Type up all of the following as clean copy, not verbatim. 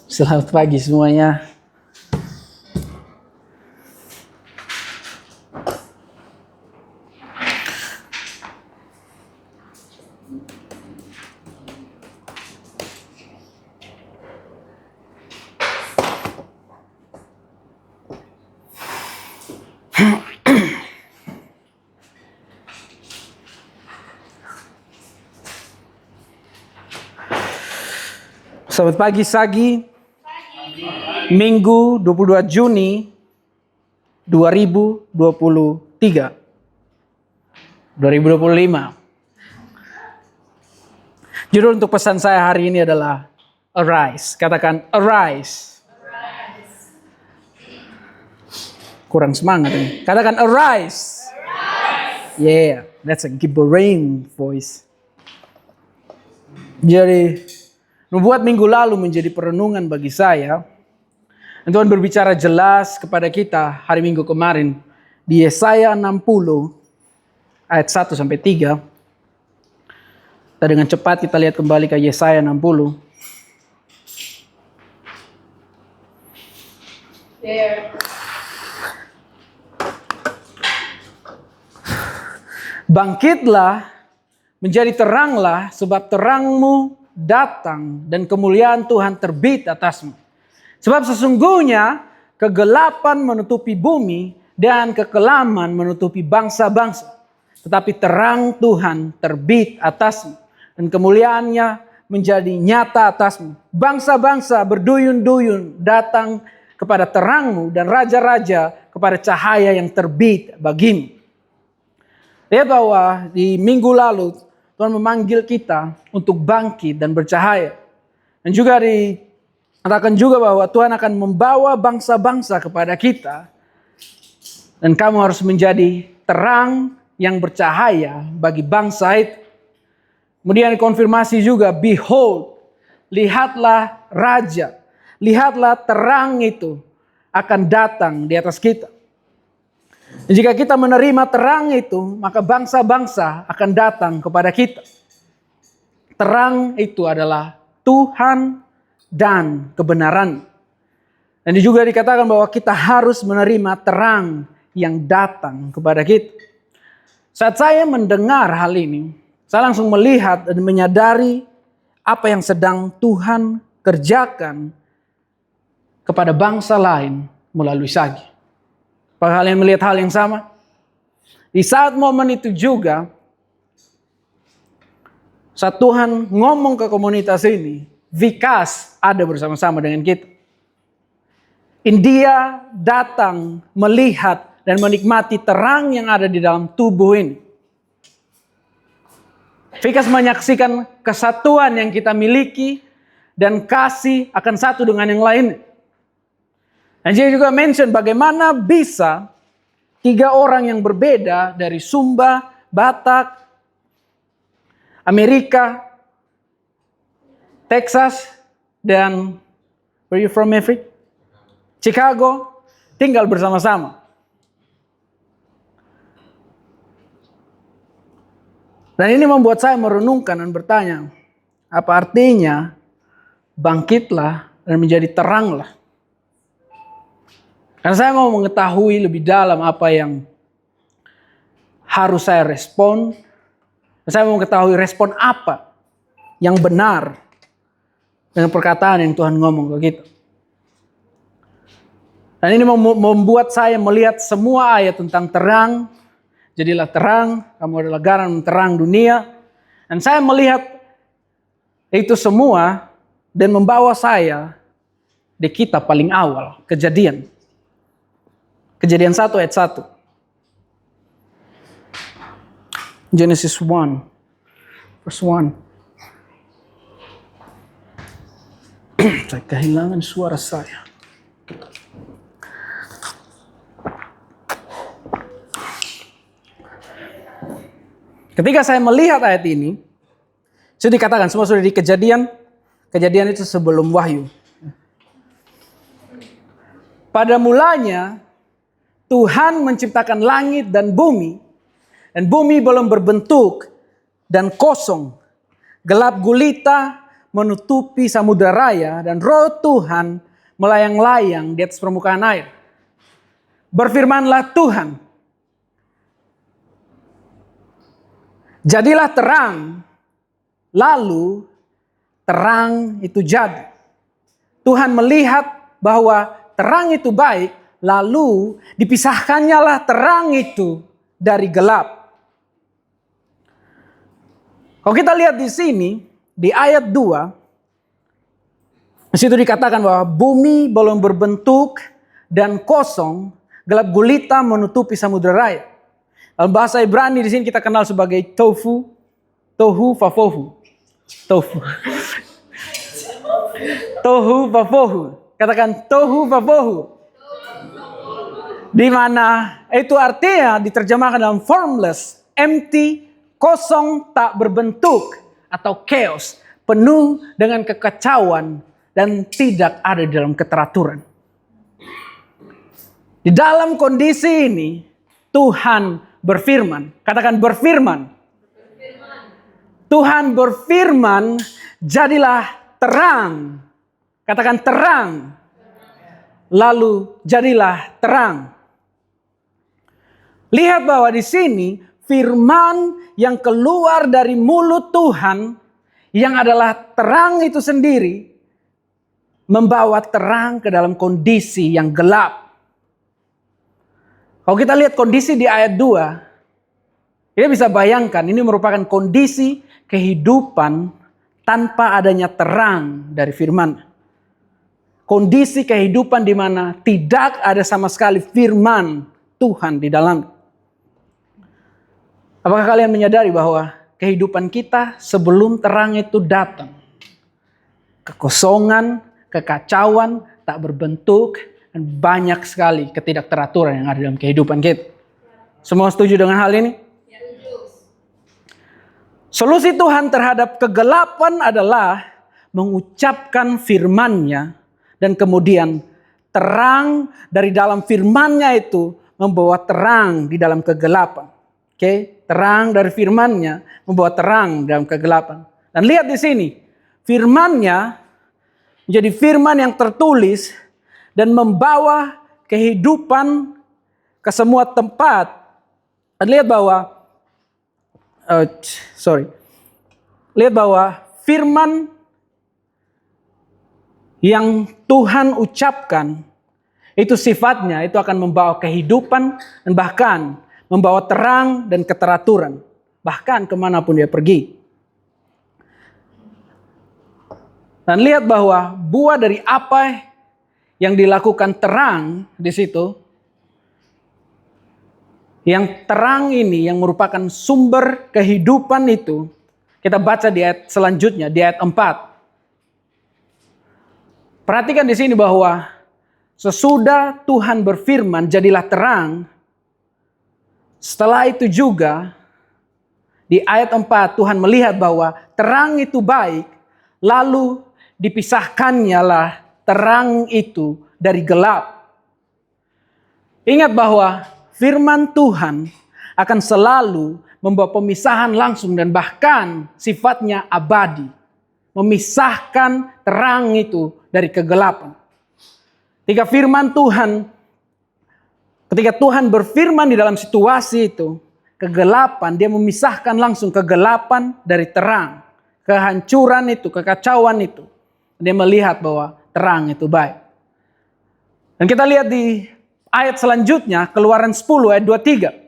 Selamat pagi semuanya. Selamat pagi Sagi. Minggu 22 Juni 2023. 2025. Judul untuk pesan saya hari ini adalah Arise. Katakan arise. Kurang semangat ini. Katakan arise. Yeah, that's a gibbering voice. Jadi membuat minggu lalu menjadi perenungan bagi saya. Dan Tuhan berbicara jelas kepada kita hari Minggu kemarin di Yesaya 60 ayat 1 sampai 3. Kita dengan cepat kita lihat kembali ke Yesaya 60. Bangkitlah, menjadi teranglah, sebab terangmu datang dan kemuliaan Tuhan terbit atasmu. Sebab sesungguhnya kegelapan menutupi bumi dan kekelaman menutupi bangsa-bangsa. Tetapi terang Tuhan terbit atasmu dan kemuliaannya menjadi nyata atasmu. Bangsa-bangsa berduyun-duyun datang kepada terangmu dan raja-raja kepada cahaya yang terbit bagimu. Lihat bahwa di minggu lalu Tuhan memanggil kita untuk bangkit dan bercahaya. Dan juga dikatakan juga bahwa Tuhan akan membawa bangsa-bangsa kepada kita. Dan kamu harus menjadi terang yang bercahaya bagi bangsa itu. Kemudian konfirmasi juga, behold, lihatlah raja. Lihatlah terang itu akan datang di atas kita. Dan jika kita menerima terang itu, maka bangsa-bangsa akan datang kepada kita. Terang itu adalah Tuhan dan kebenaran. Dan juga dikatakan bahwa kita harus menerima terang yang datang kepada kita. Saat saya mendengar hal ini, saya langsung melihat dan menyadari apa yang sedang Tuhan kerjakan kepada bangsa lain melalui Sagi. Apakah kalian melihat hal yang sama? Di saat momen itu juga, saat Tuhan ngomong ke komunitas ini, Vikas ada bersama-sama dengan kita. Dia datang melihat dan menikmati terang yang ada di dalam tubuh ini. Vikas menyaksikan kesatuan yang kita miliki dan kasih akan satu dengan yang lain. Dan dia juga mention bagaimana bisa 3 orang yang berbeda dari Sumba, Batak, Amerika, Texas, dan where you from, Maverick? Chicago, tinggal bersama-sama. Dan ini membuat saya merenungkan dan bertanya, apa artinya bangkitlah dan menjadi teranglah? Karena saya mau mengetahui lebih dalam apa yang harus saya respon. Saya mau mengetahui respon apa yang benar dengan perkataan yang Tuhan ngomong ke kita. Dan ini membuat saya melihat semua ayat tentang terang. Jadilah terang, kamu adalah garam terang dunia. Dan saya melihat itu semua dan membawa saya di kitab paling awal, Kejadian. Kejadian 1 ayat 1. Genesis 1, verse 1. Saya kehilangan suara saya. Ketika saya melihat ayat ini, sudah dikatakan semua sudah di Kejadian. Kejadian itu sebelum Wahyu. Pada mulanya Tuhan menciptakan langit dan bumi belum berbentuk dan kosong. Gelap gulita, menutupi samudera raya dan roh Tuhan melayang-layang di atas permukaan air. Berfirmanlah Tuhan, jadilah terang, lalu terang itu jadi. Tuhan melihat bahwa terang itu baik, lalu dipisahkannya lah terang itu dari gelap. Kalau kita lihat di sini, di ayat 2, di situ dikatakan bahwa bumi belum berbentuk dan kosong, gelap gulita menutupi samudera raya. Dalam bahasa Ibrani di sini kita kenal sebagai tohu vabohu. Tohu vabohu. Katakan tohu vabohu. Di mana itu artinya diterjemahkan dalam formless, empty, kosong, tak berbentuk atau chaos, penuh dengan kekacauan dan tidak ada di dalam keteraturan. Di dalam kondisi ini Tuhan berfirman. Katakan berfirman. Tuhan berfirman, jadilah terang. Katakan terang. Lalu jadilah terang. Lihat bahwa di sini firman yang keluar dari mulut Tuhan yang adalah terang itu sendiri membawa terang ke dalam kondisi yang gelap. Kalau kita lihat kondisi di ayat 2, kita bisa bayangkan ini merupakan kondisi kehidupan tanpa adanya terang dari firman. Kondisi kehidupan di mana tidak ada sama sekali firman Tuhan di dalam. Apakah kalian menyadari bahwa kehidupan kita sebelum terang itu datang, kekosongan, kekacauan, tak berbentuk, dan banyak sekali ketidakteraturan yang ada dalam kehidupan kita. Semua setuju dengan hal ini? Solusi Tuhan terhadap kegelapan adalah mengucapkan firman-Nya dan kemudian terang dari dalam firman-Nya itu membawa terang di dalam kegelapan. Oke, terang dari firman-Nya membawa terang dalam kegelapan. Dan lihat di sini, firman-Nya menjadi firman yang tertulis dan membawa kehidupan ke semua tempat. Dan lihat bahwa lihat bahwa firman yang Tuhan ucapkan itu sifatnya itu akan membawa kehidupan dan bahkan membawa terang dan keteraturan bahkan kemanapun dia pergi. Dan lihat bahwa buah dari apa yang dilakukan terang di situ, yang terang ini yang merupakan sumber kehidupan itu, kita baca di ayat selanjutnya, di ayat 4. Perhatikan di sini bahwa sesudah Tuhan berfirman, jadilah terang. Setelah itu juga, di ayat 4 Tuhan melihat bahwa terang itu baik, lalu dipisahkannya lah terang itu dari gelap. Ingat bahwa firman Tuhan akan selalu membawa pemisahan langsung dan bahkan sifatnya abadi. Memisahkan terang itu dari kegelapan. Ketika Tuhan berfirman di dalam situasi itu, kegelapan, dia memisahkan langsung kegelapan dari terang. Kehancuran itu, kekacauan itu. Dia melihat bahwa terang itu baik. Dan kita lihat di ayat selanjutnya, Keluaran 10 ayat 23.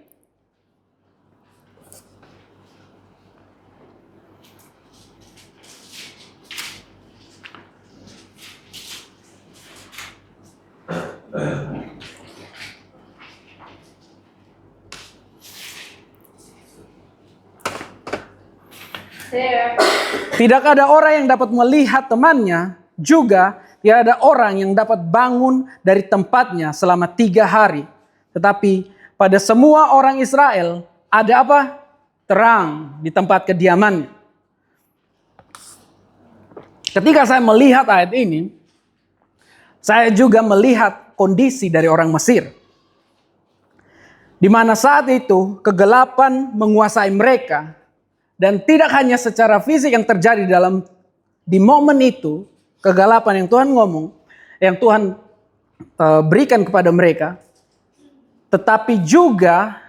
Tidak ada orang yang dapat melihat temannya, juga tidak ada orang yang dapat bangun dari tempatnya selama 3 hari. Tetapi pada semua orang Israel ada apa? Terang di tempat kediamannya. Ketika saya melihat ayat ini, saya juga melihat kondisi dari orang Mesir. Di mana saat itu kegelapan menguasai mereka. Dan tidak hanya secara fisik yang terjadi di momen itu, kegelapan yang Tuhan ngomong, yang Tuhan berikan kepada mereka, tetapi juga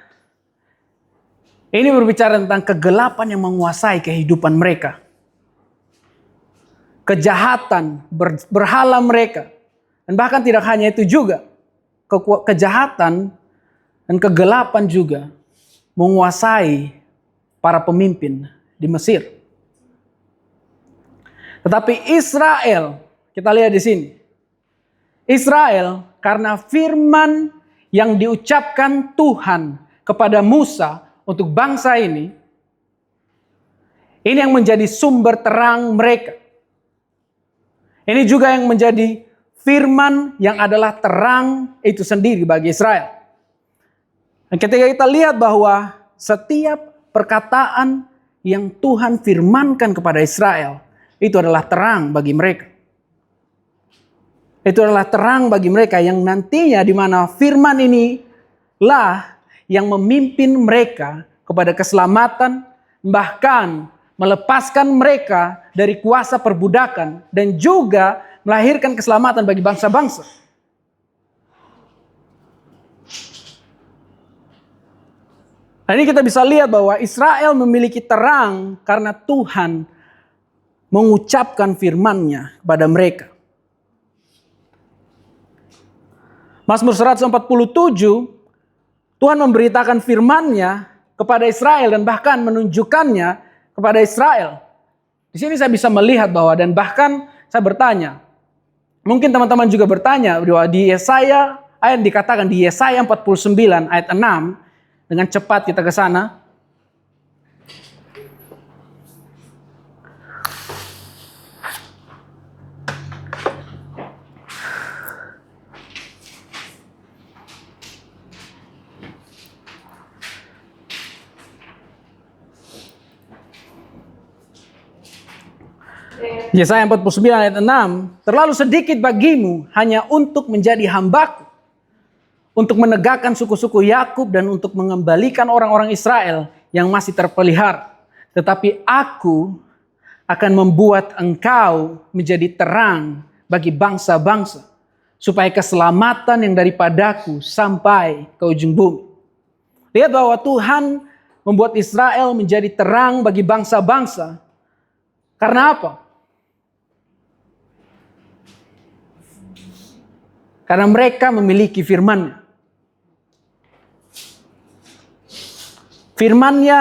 ini berbicara tentang kegelapan yang menguasai kehidupan mereka. Kejahatan, berhala mereka. Dan bahkan tidak hanya itu juga, kejahatan dan kegelapan juga menguasai para pemimpin di Mesir. Tetapi Israel, kita lihat di sini. Israel karena firman yang diucapkan Tuhan kepada Musa untuk bangsa ini yang menjadi sumber terang mereka. Ini juga yang menjadi firman yang adalah terang itu sendiri bagi Israel. Dan ketika kita lihat bahwa setiap perkataan yang Tuhan firmankan kepada Israel, itu adalah terang bagi mereka. Itu adalah terang bagi mereka yang nantinya di mana firman inilah yang memimpin mereka kepada keselamatan, bahkan melepaskan mereka dari kuasa perbudakan dan juga melahirkan keselamatan bagi bangsa-bangsa. Nah, ini kita bisa lihat bahwa Israel memiliki terang karena Tuhan mengucapkan firman-Nya kepada mereka. Mazmur 147, Tuhan memberitakan firman-Nya kepada Israel dan bahkan menunjukkannya kepada Israel. Di sini saya bisa melihat bahwa, dan bahkan saya bertanya, mungkin teman-teman juga bertanya bahwa di Yesaya, ayat dikatakan di Yesaya 49 ayat 6, dengan cepat kita ke sana. Yesaya 49 ayat 6, terlalu sedikit bagimu hanya untuk menjadi hambaku, untuk menegakkan suku-suku Yakub dan untuk mengembalikan orang-orang Israel yang masih terpelihara. Tetapi aku akan membuat engkau menjadi terang bagi bangsa-bangsa, supaya keselamatan yang daripadaku sampai ke ujung bumi. Lihat bahwa Tuhan membuat Israel menjadi terang bagi bangsa-bangsa. Karena apa? Karena mereka memiliki firman-Nya. Firman-Nya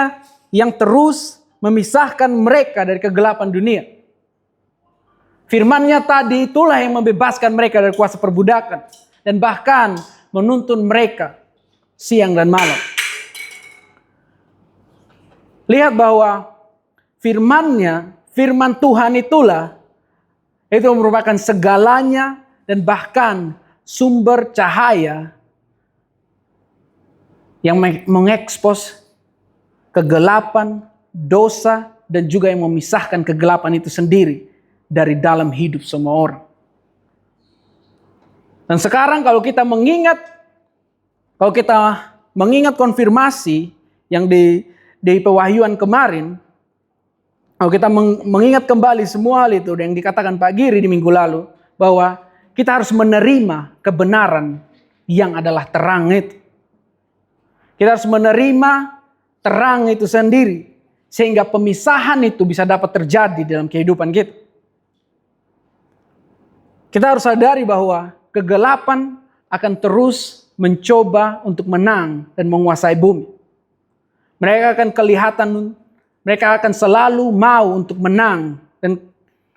yang terus memisahkan mereka dari kegelapan dunia. Firman-Nya tadi itulah yang membebaskan mereka dari kuasa perbudakan. Dan bahkan menuntun mereka siang dan malam. Lihat bahwa firman-Nya, firman Tuhan itulah, itu merupakan segalanya dan bahkan sumber cahaya yang mengekspos kegelapan, dosa, dan juga yang memisahkan kegelapan itu sendiri dari dalam hidup semua orang. Dan sekarang kalau kita mengingat konfirmasi yang di pewahyuan kemarin, kalau kita mengingat kembali semua hal itu yang dikatakan Pak Giri di minggu lalu, bahwa kita harus menerima kebenaran yang adalah terang itu. Kita harus menerima terang itu sendiri, sehingga pemisahan itu bisa dapat terjadi dalam kehidupan kita. Kita harus sadari bahwa kegelapan akan terus mencoba untuk menang dan menguasai bumi. Mereka akan selalu mau untuk menang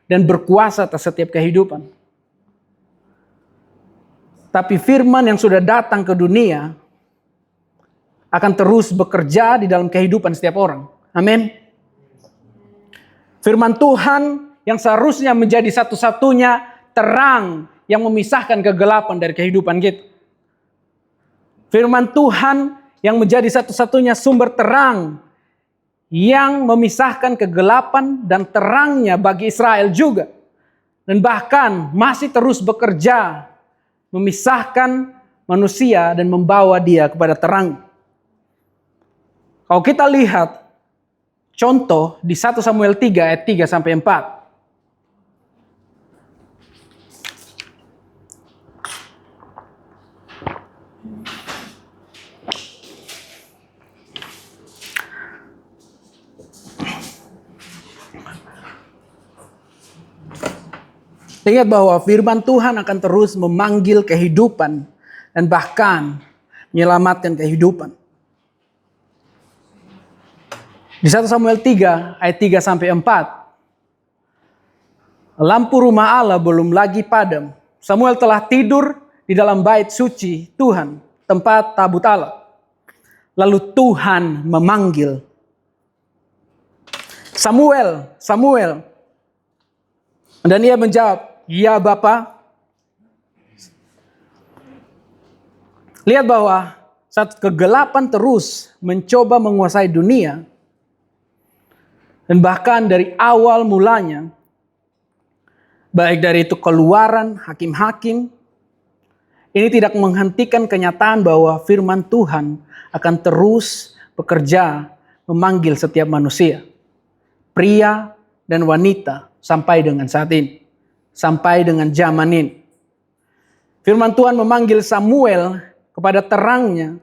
dan berkuasa atas setiap kehidupan. Tapi firman yang sudah datang ke dunia akan terus bekerja di dalam kehidupan setiap orang. Amin. Firman Tuhan yang seharusnya menjadi satu-satunya terang yang memisahkan kegelapan dari kehidupan kita. Firman Tuhan yang menjadi satu-satunya sumber terang yang memisahkan kegelapan dan terangnya bagi Israel juga. Dan bahkan masih terus bekerja memisahkan manusia dan membawa dia kepada terang. Kalau kita lihat contoh di 1 Samuel 3 ayat 3 sampai 4. Ingat bahwa firman Tuhan akan terus memanggil kehidupan dan bahkan menyelamatkan kehidupan. Di 1 Samuel 3 ayat 3 sampai 4. Lampu rumah Allah belum lagi padam. Samuel telah tidur di dalam bait suci Tuhan, tempat tabut Allah. Lalu Tuhan memanggil, Samuel, Samuel. Dan ia menjawab, ya Bapa. Lihat bahwa saat kegelapan terus mencoba menguasai dunia, dan bahkan dari awal mulanya, baik dari itu Keluaran, Hakim-Hakim, ini tidak menghentikan kenyataan bahwa firman Tuhan akan terus bekerja memanggil setiap manusia, pria dan wanita, sampai dengan saat ini, sampai dengan zaman ini. Firman Tuhan memanggil Samuel kepada terangnya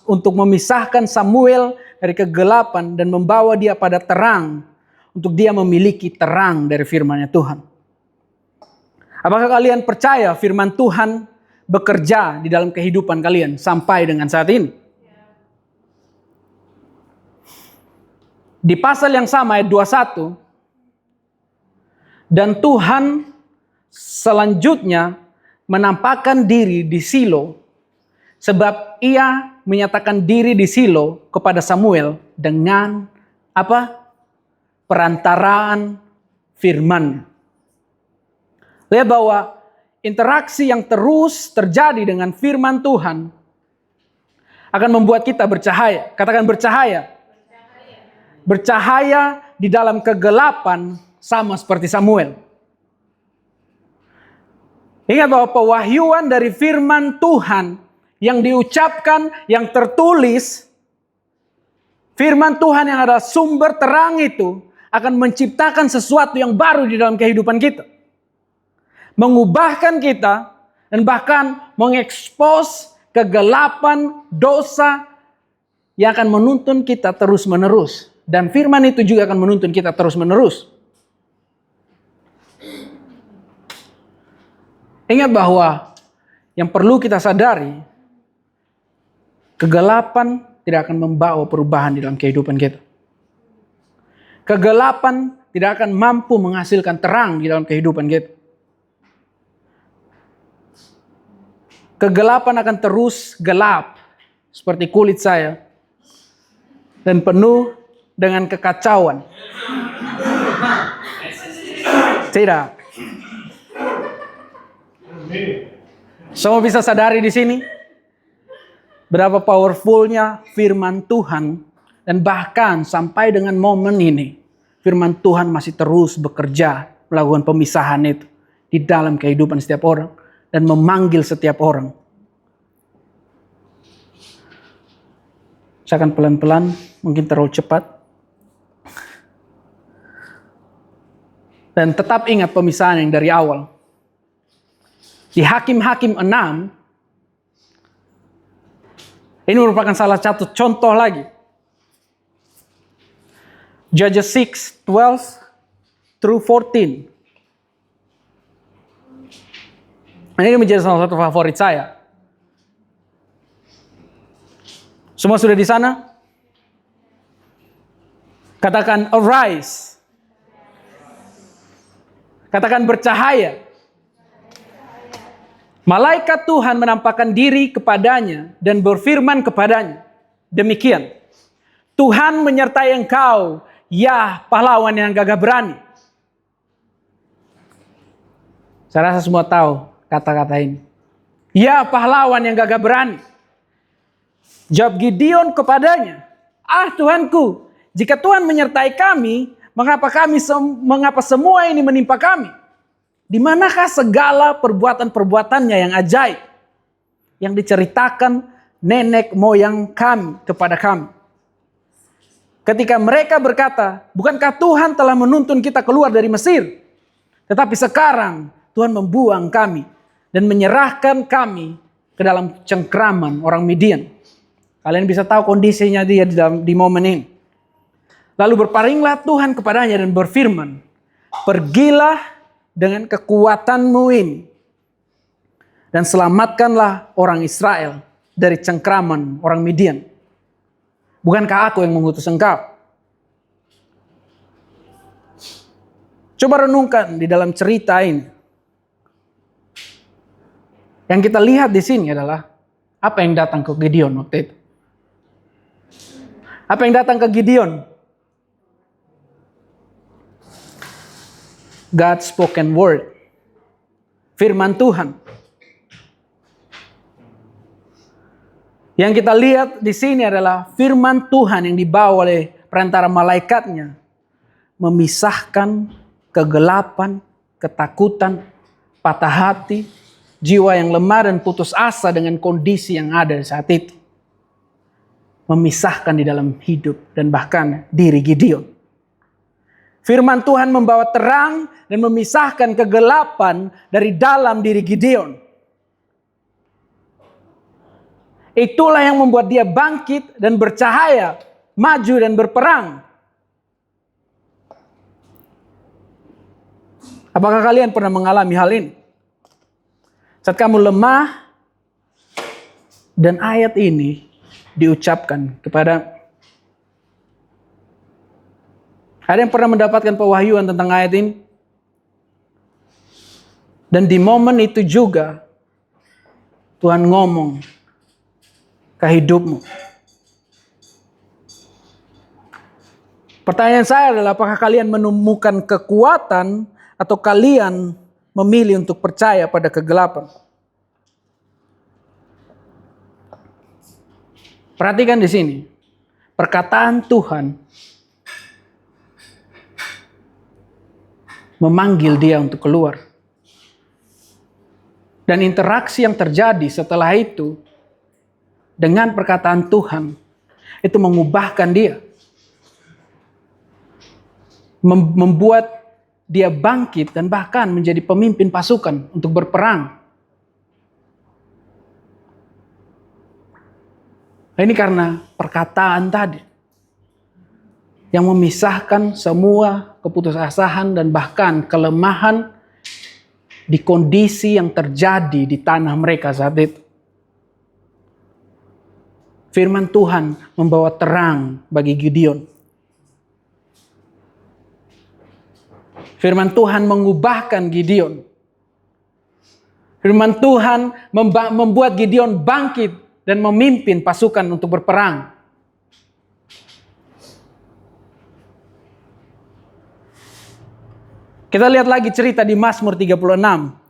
untuk memisahkan Samuel dari kegelapan dan membawa dia pada terang untuk dia memiliki terang dari firman-Nya Tuhan. Apakah kalian percaya firman Tuhan bekerja di dalam kehidupan kalian sampai dengan saat ini? Di pasal yang sama ayat 21, dan Tuhan selanjutnya menampakkan diri di Silo, sebab ia menyatakan diri di Silo kepada Samuel dengan apa? Perantaraan firman. Lihat bahwa interaksi yang terus terjadi dengan firman Tuhan akan membuat kita bercahaya. Katakan bercahaya. Bercahaya di dalam kegelapan sama seperti Samuel. Ingat bahwa pewahyuan dari firman Tuhan yang diucapkan, yang tertulis, firman Tuhan yang adalah sumber terang itu akan menciptakan sesuatu yang baru di dalam kehidupan kita. Mengubahkan kita dan bahkan mengekspos kegelapan dosa yang akan menuntun kita terus menerus. Dan firman itu juga akan menuntun kita terus menerus. Ingat bahwa yang perlu kita sadari, kegelapan tidak akan membawa perubahan di dalam kehidupan kita. Kegelapan tidak akan mampu menghasilkan terang di dalam kehidupan kita. Kegelapan akan terus gelap seperti kulit saya dan penuh dengan kekacauan. Tidak. Semua bisa sadari di sini berapa powerfulnya firman Tuhan, dan bahkan sampai dengan momen ini firman Tuhan masih terus bekerja melakukan pemisahan itu di dalam kehidupan setiap orang dan memanggil setiap orang. Saya akan pelan-pelan, mungkin terlalu cepat. Dan tetap ingat pemisahan yang dari awal. Di Hakim-Hakim 6, ini merupakan salah satu contoh lagi. Judges 6:12 through 14. Ini menjadi salah satu favorit saya. Semua sudah di sana? Katakan arise. Katakan bercahaya. Malaikat Tuhan menampakkan diri kepadanya dan berfirman kepadanya, demikian, Tuhan menyertai engkau, ya pahlawan yang gagah berani. Saya rasa semua tahu kata-kata ini. Ya pahlawan yang gagah berani. Jawab Gideon kepadanya, Tuhanku, jika Tuhan menyertai kami, mengapa semua ini menimpa kami? Di manakah segala perbuatan-perbuatannya yang ajaib yang diceritakan nenek moyang kami kepada kami? Ketika mereka berkata, bukankah Tuhan telah menuntun kita keluar dari Mesir? Tetapi sekarang Tuhan membuang kami dan menyerahkan kami ke dalam cengkraman orang Midian. Kalian bisa tahu kondisinya dia di momen ini. Lalu berpalinglah Tuhan kepadanya dan berfirman, pergilah dengan kekuatanmu ini. Dan selamatkanlah orang Israel dari cengkraman orang Midian. Bukankah aku yang mengutus engkau? Coba renungkan di dalam cerita ini. Yang kita lihat di sini adalah apa yang datang ke Gideon waktu itu. Apa yang datang ke Gideon? God's spoken word. Firman Tuhan. Yang kita lihat di sini adalah firman Tuhan yang dibawa oleh perantara malaikatnya. Memisahkan kegelapan, ketakutan, patah hati, jiwa yang lemah dan putus asa dengan kondisi yang ada saat itu. Memisahkan di dalam hidup dan bahkan diri Gideon. Firman Tuhan membawa terang dan memisahkan kegelapan dari dalam diri Gideon. Itulah yang membuat dia bangkit dan bercahaya, maju dan berperang. Apakah kalian pernah mengalami hal ini? Saat kamu lemah dan ayat ini diucapkan kepada, ada yang pernah mendapatkan pewahyuan tentang ayat ini? Dan di momen itu juga Tuhan ngomong ke hidupmu. Pertanyaan saya adalah apakah kalian menemukan kekuatan atau kalian memilih untuk percaya pada kegelapan? Perhatikan di sini. Perkataan Tuhan memanggil dia untuk keluar. Dan interaksi yang terjadi setelah itu dengan perkataan Tuhan itu mengubahkan dia. Membuat dia bangkit dan bahkan menjadi pemimpin pasukan untuk berperang. Ini karena perkataan tadi yang memisahkan semua keputusasaan dan bahkan kelemahan di kondisi yang terjadi di tanah mereka saat itu. Firman Tuhan membawa terang bagi Gideon. Firman Tuhan mengubahkan Gideon. Firman Tuhan membuat Gideon bangkit dan memimpin pasukan untuk berperang. Kita lihat lagi cerita di Mazmur 36.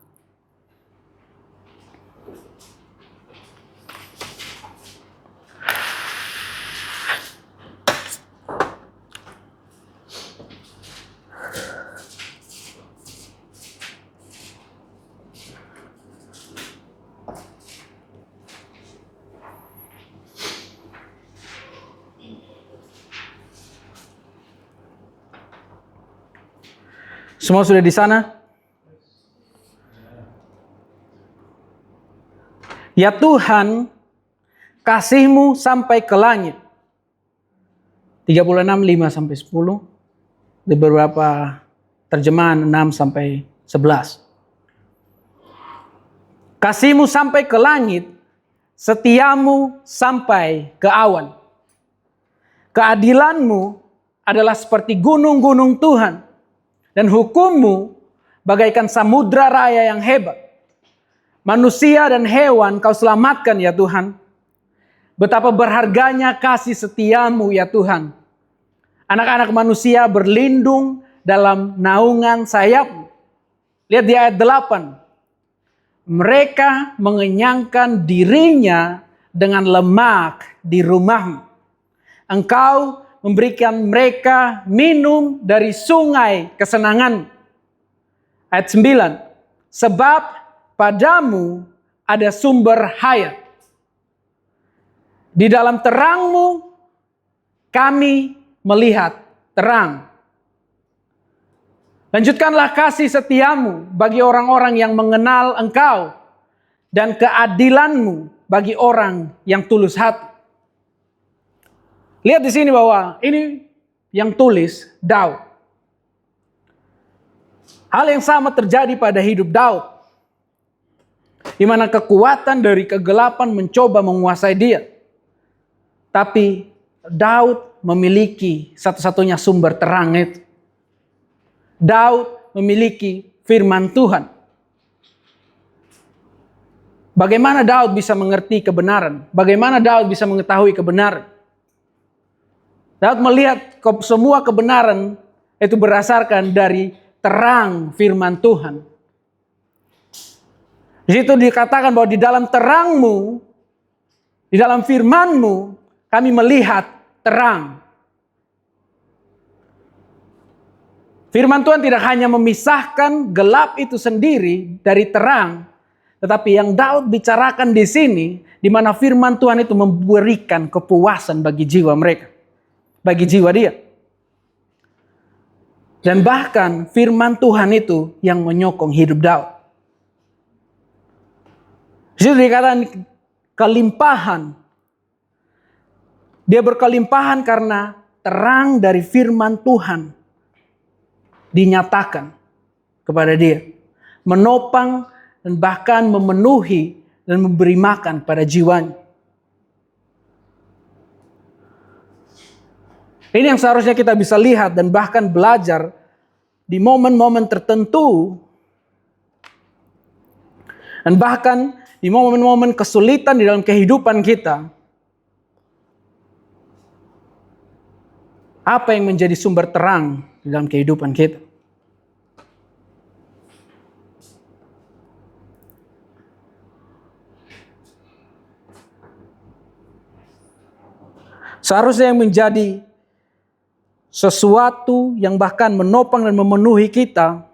Semua sudah di sana? Ya Tuhan, kasih-Mu sampai ke langit. 36, 5-10. Di beberapa terjemahan 6-11. Kasih-Mu sampai ke langit, setia-Mu sampai ke awan. Keadilan-Mu adalah seperti gunung-gunung Tuhan. Dan hukum-Mu bagaikan samudra raya yang hebat. Manusia dan hewan Kau selamatkan ya Tuhan. Betapa berharganya kasih setia-Mu ya Tuhan. Anak-anak manusia berlindung dalam naungan sayap-Mu. Lihat di ayat 8. Mereka mengenyangkan dirinya dengan lemak di rumah-Mu. Engkau memberikan mereka minum dari sungai kesenangan. Ayat 9. Sebab padamu ada sumber hayat. Di dalam terang-Mu kami melihat terang. Lanjutkanlah kasih setia-Mu bagi orang-orang yang mengenal Engkau. Dan keadilan-Mu bagi orang yang tulus hati. Lihat di sini bahwa ini yang tulis Daud. Hal yang sama terjadi pada hidup Daud, di mana kekuatan dari kegelapan mencoba menguasai dia. Tapi Daud memiliki satu-satunya sumber terang itu. Daud memiliki firman Tuhan. Bagaimana Daud bisa mengerti kebenaran? Bagaimana Daud bisa mengetahui kebenaran? Daud melihat semua kebenaran itu berdasarkan dari terang firman Tuhan. Di situ dikatakan bahwa di dalam terangmu, di dalam firmanmu, kami melihat terang. Firman Tuhan tidak hanya memisahkan gelap itu sendiri dari terang, tetapi yang Daud bicarakan di sini, di mana firman Tuhan itu memberikan kepuasan bagi jiwa mereka, bagi jiwa dia. Dan bahkan firman Tuhan itu yang menyokong hidup Daud. Di situ dikatakan kelimpahan. Dia berkelimpahan karena terang dari firman Tuhan dinyatakan kepada dia, menopang dan bahkan memenuhi dan memberi makan pada jiwanya. Ini yang seharusnya kita bisa lihat dan bahkan belajar di momen-momen tertentu, dan bahkan di momen-momen kesulitan di dalam kehidupan kita. Apa yang menjadi sumber terang di dalam kehidupan kita? Seharusnya yang menjadi sesuatu yang bahkan menopang dan memenuhi kita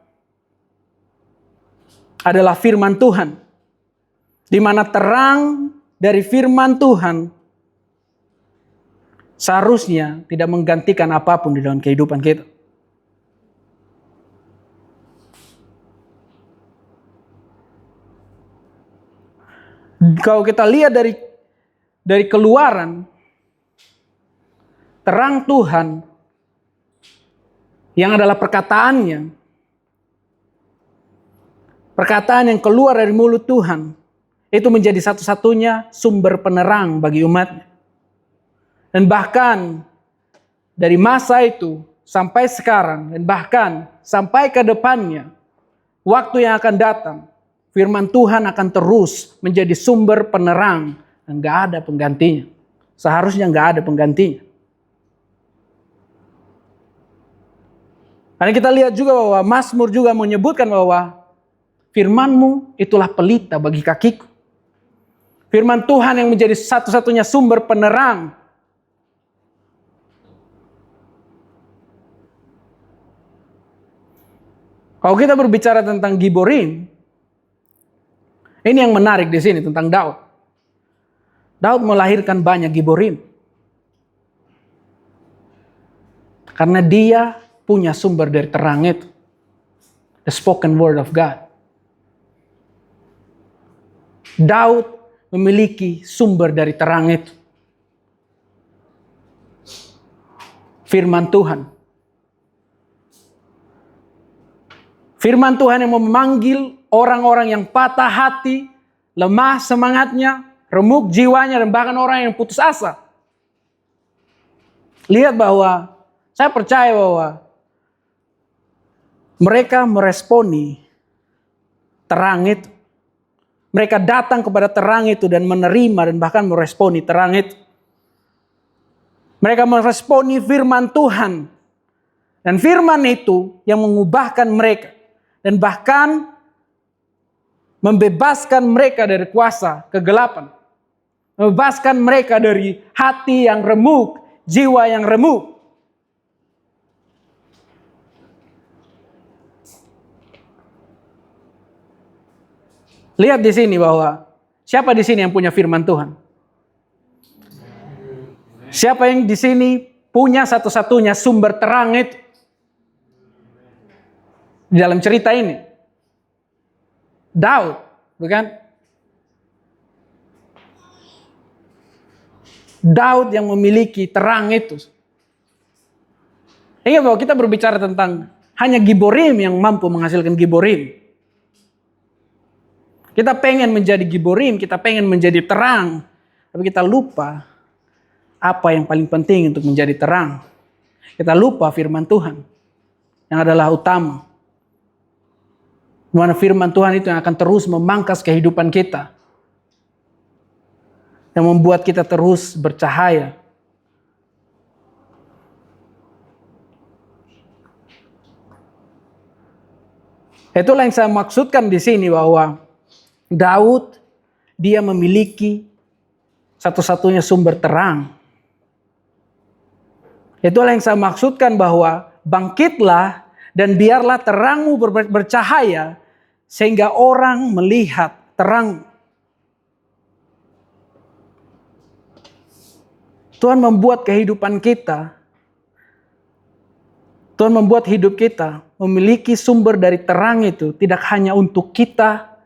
adalah firman Tuhan. Di mana terang dari firman Tuhan seharusnya tidak menggantikan apapun di dalam kehidupan kita. Kalau kita lihat dari Keluaran, terang Tuhan yang adalah perkataannya, perkataan yang keluar dari mulut Tuhan, itu menjadi satu-satunya sumber penerang bagi umatnya. Dan bahkan dari masa itu sampai sekarang, dan bahkan sampai ke depannya, waktu yang akan datang, firman Tuhan akan terus menjadi sumber penerang dan gak ada penggantinya. Seharusnya gak ada penggantinya. Karena kita lihat juga bahwa Mazmur juga menyebutkan bahwa firman-Mu itulah pelita bagi kakiku. Firman Tuhan yang menjadi satu-satunya sumber penerang. Kalau kita berbicara tentang Giborim, ini yang menarik di sini tentang Daud. Daud melahirkan banyak Giborim. Karena dia punya sumber dari terang itu. The spoken word of God. Daud memiliki sumber dari terang itu. Firman Tuhan. Firman Tuhan yang memanggil orang-orang yang patah hati, lemah semangatnya, remuk jiwanya, dan bahkan orang yang putus asa. Lihat bahwa, saya percaya bahwa mereka meresponi terang itu. Mereka datang kepada terang itu dan menerima dan bahkan meresponi terang itu. Mereka meresponi firman Tuhan. Dan firman itu yang mengubahkan mereka. Dan bahkan membebaskan mereka dari kuasa kegelapan. Membebaskan mereka dari hati yang remuk, jiwa yang remuk. Lihat di sini bahwa siapa di sini yang punya firman Tuhan? Siapa yang di sini punya satu-satunya sumber terang itu? Di dalam cerita ini. Daud, bukan? Daud yang memiliki terang itu. Ingat bahwa kita berbicara tentang Hanya giborim yang mampu menghasilkan giborim. Kita pengen menjadi giborim, kita pengen menjadi terang. Tapi kita lupa apa yang paling penting untuk menjadi terang. Kita lupa firman Tuhan yang adalah utama. Dimana firman Tuhan itu yang akan terus memangkas kehidupan kita. Yang membuat kita terus bercahaya. Itulah yang saya maksudkan di sini bahwa Daud dia memiliki satu-satunya sumber terang. Itulah yang saya maksudkan bahwa bangkitlah dan biarlah terangmu bercahaya sehingga orang melihat terang. Tuhan membuat kehidupan kita, Tuhan membuat hidup kita memiliki sumber dari terang itu tidak hanya untuk kita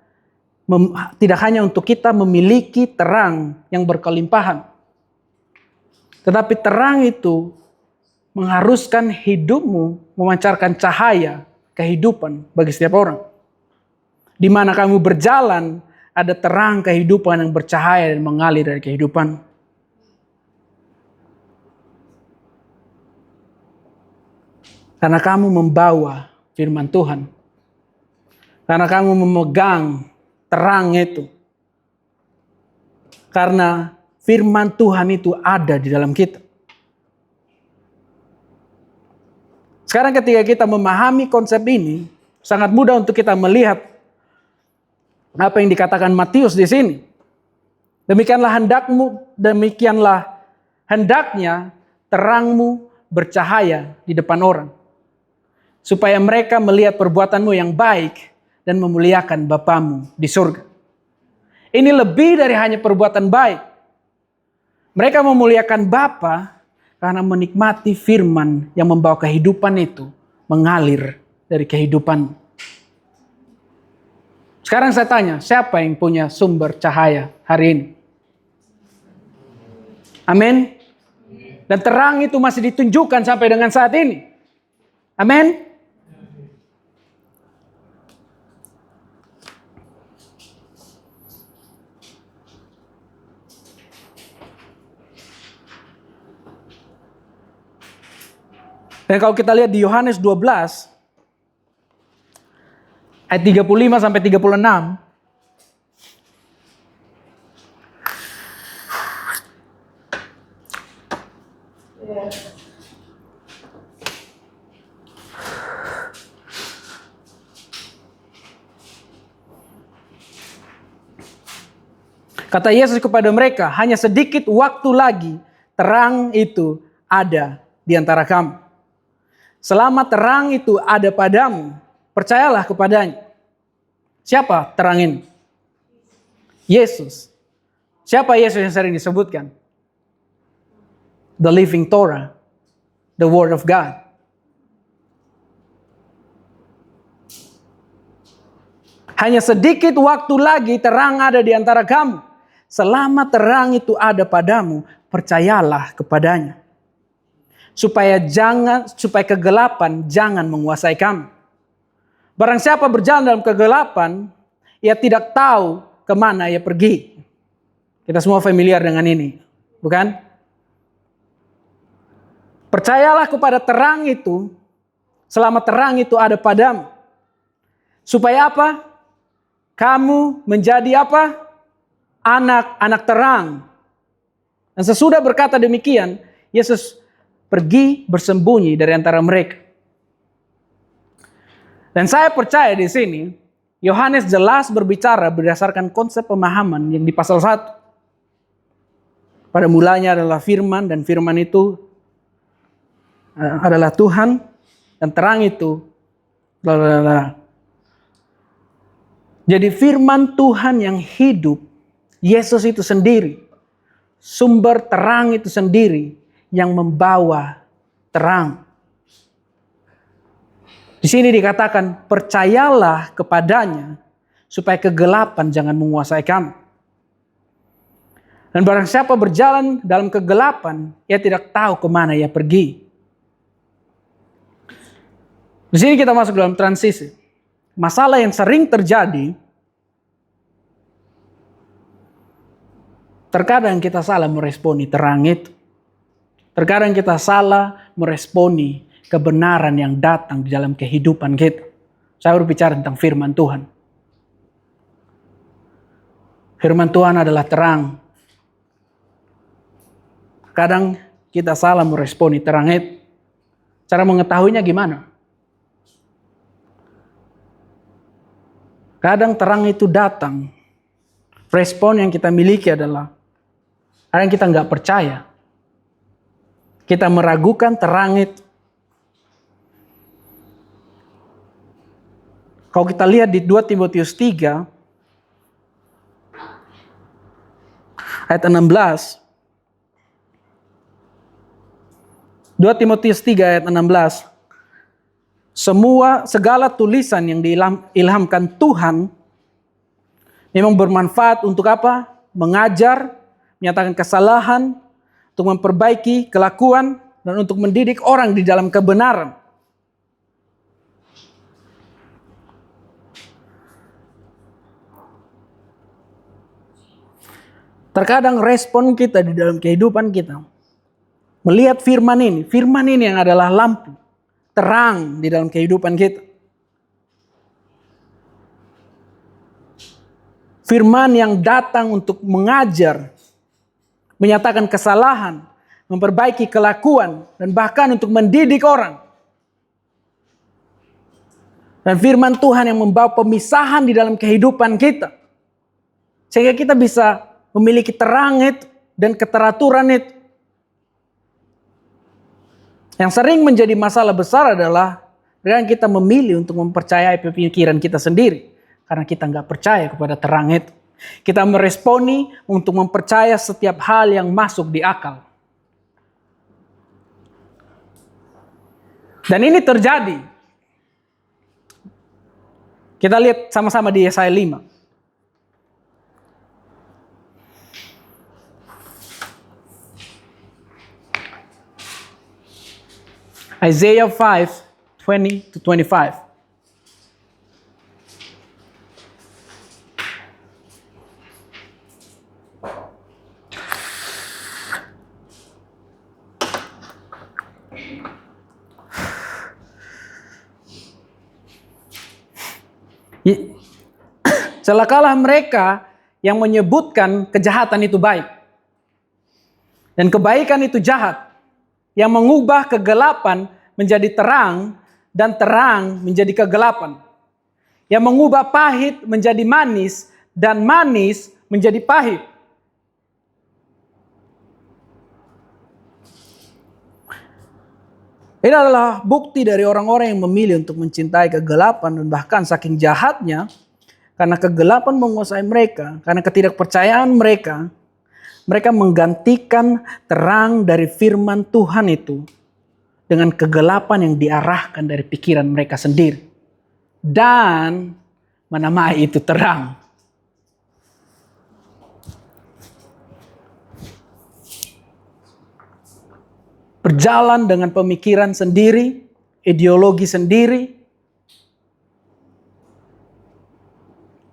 memiliki terang yang berkelimpahan. Tetapi terang itu mengharuskan hidupmu memancarkan cahaya kehidupan bagi setiap orang. Di mana kamu berjalan ada terang kehidupan yang bercahaya dan mengalir dari kehidupan. Karena kamu membawa firman Tuhan. Karena kamu memegang terang itu. Karena firman Tuhan itu ada di dalam kita. Sekarang ketika kita memahami konsep ini, sangat mudah untuk kita melihat apa yang dikatakan Matius di sini. Demikianlah hendaknya terangmu bercahaya di depan orang. Supaya mereka melihat perbuatanmu yang baik dan memuliakan Bapamu di surga. Ini lebih dari hanya perbuatan baik. Mereka memuliakan Bapa karena menikmati firman yang membawa kehidupan itu mengalir dari kehidupan. Sekarang saya tanya, siapa yang punya sumber cahaya hari ini? Amin. Dan terang itu masih ditunjukkan sampai dengan saat ini. Amin. Dan kalau kita lihat di Yohanes 12 ayat 35 sampai 36, kata Yesus kepada mereka, hanya sedikit waktu lagi terang itu ada di antara kamu. Selama terang itu ada padamu, percayalah kepadanya. Siapa terang ini? Yesus. Siapa Yesus yang sering disebutkan? The living Torah, the word of God. Hanya sedikit waktu lagi terang ada di antara kamu. Selama terang itu ada padamu, percayalah kepadanya. Supaya kegelapan jangan menguasai kamu. Barang siapa berjalan dalam kegelapan, ia tidak tahu kemana ia pergi. Kita semua familiar dengan ini, bukan? Percayalah kepada terang itu, selama terang itu ada padamu. Supaya apa? Kamu menjadi apa? Anak-anak terang. Dan sesudah berkata demikian, Yesus pergi bersembunyi dari antara mereka. Dan saya percaya di sini, Yohanes jelas berbicara berdasarkan konsep pemahaman yang di pasal 1. Pada mulanya adalah firman, dan firman itu adalah Tuhan, dan terang itu Jadi firman Tuhan yang hidup, Yesus itu sendiri, sumber terang itu sendiri, yang membawa terang. Di sini dikatakan, percayalah kepadanya supaya kegelapan jangan menguasai kamu. Dan barang siapa berjalan dalam kegelapan, ia tidak tahu kemana ia pergi. Di sini kita masuk dalam transisi. Masalah yang sering terjadi, terkadang kita salah meresponi terang itu. Terkadang kita salah meresponi kebenaran yang datang di dalam kehidupan kita. Saya berbicara tentang firman Tuhan. Firman Tuhan adalah terang. Kadang kita salah meresponi terang itu. Cara mengetahuinya gimana? Kadang terang itu datang. Respon yang kita miliki adalah kadang kita nggak percaya. Kita meragukan terang itu. Kalau kita lihat di 2 Timotius 3 ayat 16. 2 Timotius 3 ayat 16. Segala tulisan yang diilhamkan Tuhan memang bermanfaat untuk apa? Mengajar, menyatakan kesalahan, untuk memperbaiki kelakuan, dan untuk mendidik orang di dalam kebenaran. Terkadang respon kita di dalam kehidupan kita melihat firman ini yang adalah lampu, terang di dalam kehidupan kita. Firman yang datang untuk mengajar, menyatakan kesalahan, memperbaiki kelakuan, dan bahkan untuk mendidik orang. Dan firman Tuhan yang membawa pemisahan di dalam kehidupan kita. Sehingga kita bisa memiliki terang itu dan keteraturan itu. Yang sering menjadi masalah besar adalah dengan kita memilih untuk mempercayai pemikiran kita sendiri. Karena kita nggak percaya kepada terang itu. Kita meresponi untuk mempercaya setiap hal yang masuk di akal. Dan ini terjadi. Kita lihat sama-sama di Yesaya 5. Isaiah 5:20-25. Celakalah mereka yang menyebutkan kejahatan itu baik dan kebaikan itu jahat, yang mengubah kegelapan menjadi terang dan terang menjadi kegelapan, yang mengubah pahit menjadi manis dan manis menjadi pahit. Ini adalah bukti dari orang-orang yang memilih untuk mencintai kegelapan dan bahkan saking jahatnya, karena kegelapan menguasai mereka, karena ketidakpercayaan mereka, mereka menggantikan terang dari firman Tuhan itu dengan kegelapan yang diarahkan dari pikiran mereka sendiri. Dan menamai itu terang. Berjalan dengan pemikiran sendiri, ideologi sendiri,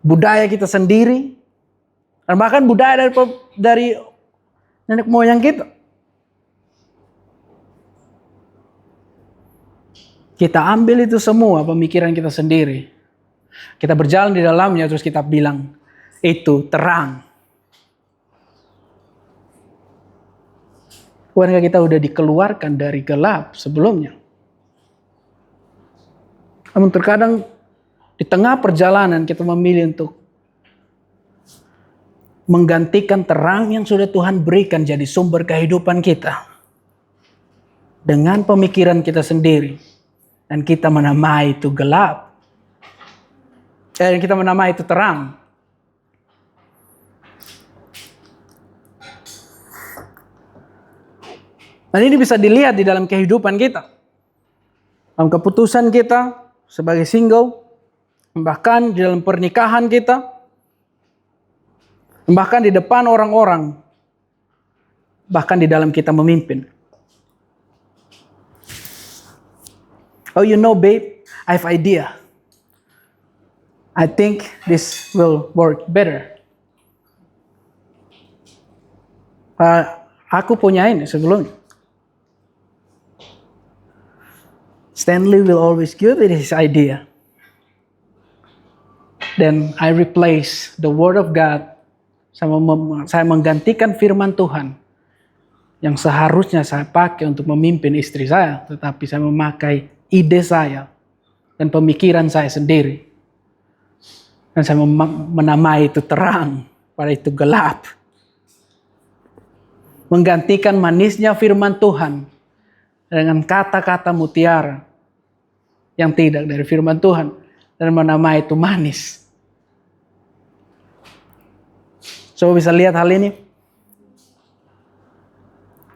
budaya kita sendiri, dan bahkan budaya dari nenek moyang kita. Kita ambil itu semua pemikiran kita sendiri. Kita berjalan di dalamnya terus kita bilang itu terang. Bukankah kita udah dikeluarkan dari gelap sebelumnya? Namun terkadang di tengah perjalanan kita memilih untuk menggantikan terang yang sudah Tuhan berikan jadi sumber kehidupan kita dengan pemikiran kita sendiri, dan kita menamai itu gelap, dan kita menamai itu terang. Dan ini bisa dilihat di dalam kehidupan kita, dalam keputusan kita sebagai single, bahkan di dalam pernikahan kita, bahkan di depan orang-orang, bahkan di dalam kita memimpin. Oh, you know, babe, I have idea. I think this will work better. Aku punya ini sebelumnya. Stanley will always give it his idea. Then I replace the word of God. Saya menggantikan firman Tuhan yang seharusnya saya pakai untuk memimpin istri saya, tetapi saya memakai ide saya dan pemikiran saya sendiri. Dan saya menamai itu terang, pada itu gelap. Menggantikan manisnya firman Tuhan dengan kata-kata mutiara yang tidak dari firman Tuhan dan menamai itu manis. Coba bisa lihat hal ini.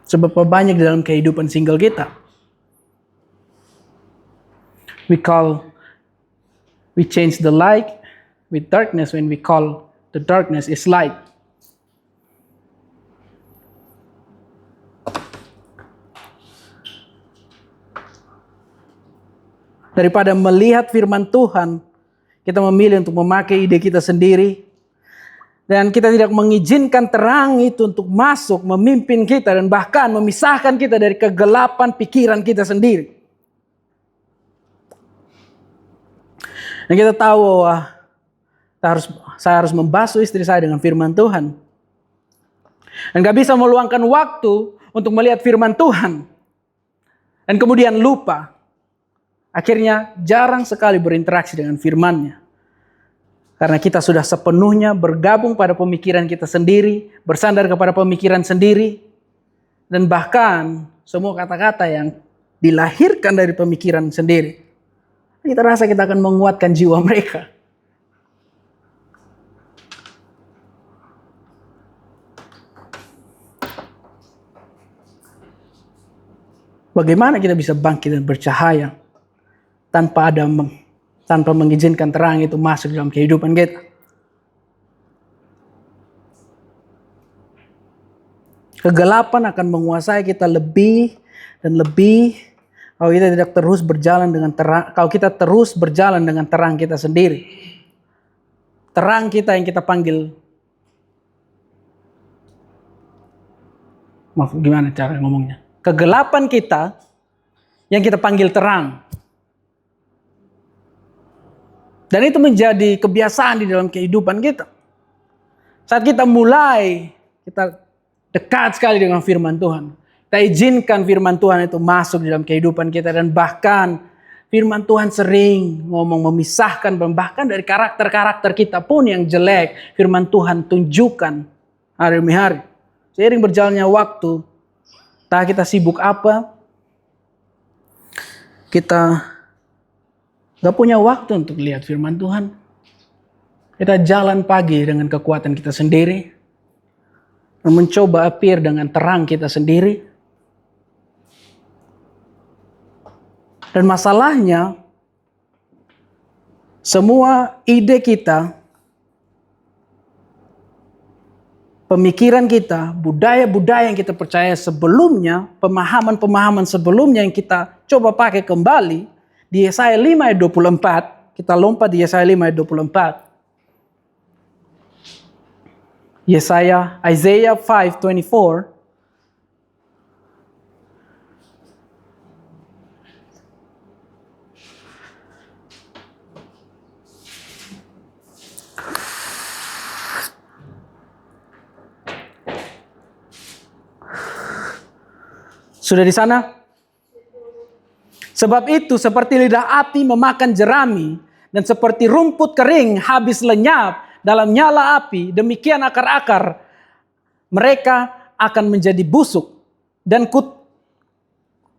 Seberapa banyak di dalam kehidupan single kita. We change the light with darkness when we call the darkness is light. Daripada melihat firman Tuhan, kita memilih untuk memakai ide kita sendiri. Dan kita tidak mengizinkan terang itu untuk masuk, memimpin kita, dan bahkan memisahkan kita dari kegelapan pikiran kita sendiri. Dan kita tahu bahwa saya harus membasuh istri saya dengan firman Tuhan. Dan gak bisa meluangkan waktu untuk melihat firman Tuhan. Dan kemudian lupa. Akhirnya jarang sekali berinteraksi dengan firman-Nya. Karena kita sudah sepenuhnya bergabung pada pemikiran kita sendiri, bersandar kepada pemikiran sendiri, dan bahkan semua kata-kata yang dilahirkan dari pemikiran sendiri. Kita rasa kita akan menguatkan jiwa mereka. Bagaimana kita bisa bangkit dan bercahaya tanpa mengizinkan terang itu masuk dalam kehidupan kita? Kegelapan akan menguasai kita lebih dan lebih kalau kita tidak terus berjalan dengan terang, kalau kita terus berjalan dengan terang kita sendiri. Terang kita yang kita panggil, maaf gimana cara ngomongnya? Kegelapan kita yang kita panggil terang. Dan itu menjadi kebiasaan di dalam kehidupan kita. Saat kita dekat sekali dengan firman Tuhan. Kita izinkan firman Tuhan itu masuk di dalam kehidupan kita. Dan bahkan firman Tuhan sering ngomong memisahkan. Bahkan dari karakter-karakter kita pun yang jelek. Firman Tuhan tunjukkan hari demi hari. Seiring berjalannya waktu. Entah kita sibuk apa. Kita gak punya waktu untuk lihat firman Tuhan. Kita jalan pagi dengan kekuatan kita sendiri. Dan mencoba appear dengan terang kita sendiri. Dan masalahnya, semua ide kita, pemikiran kita, budaya-budaya yang kita percaya sebelumnya, pemahaman-pemahaman sebelumnya yang kita coba pakai kembali, di Yesaya 5 ayat 24, kita lompat di Yesaya 5 ayat 24. Isaiah 5:24. Sudah di sana? Sebab itu seperti lidah api memakan jerami dan seperti rumput kering habis lenyap dalam nyala api, demikian akar-akar mereka akan menjadi busuk dan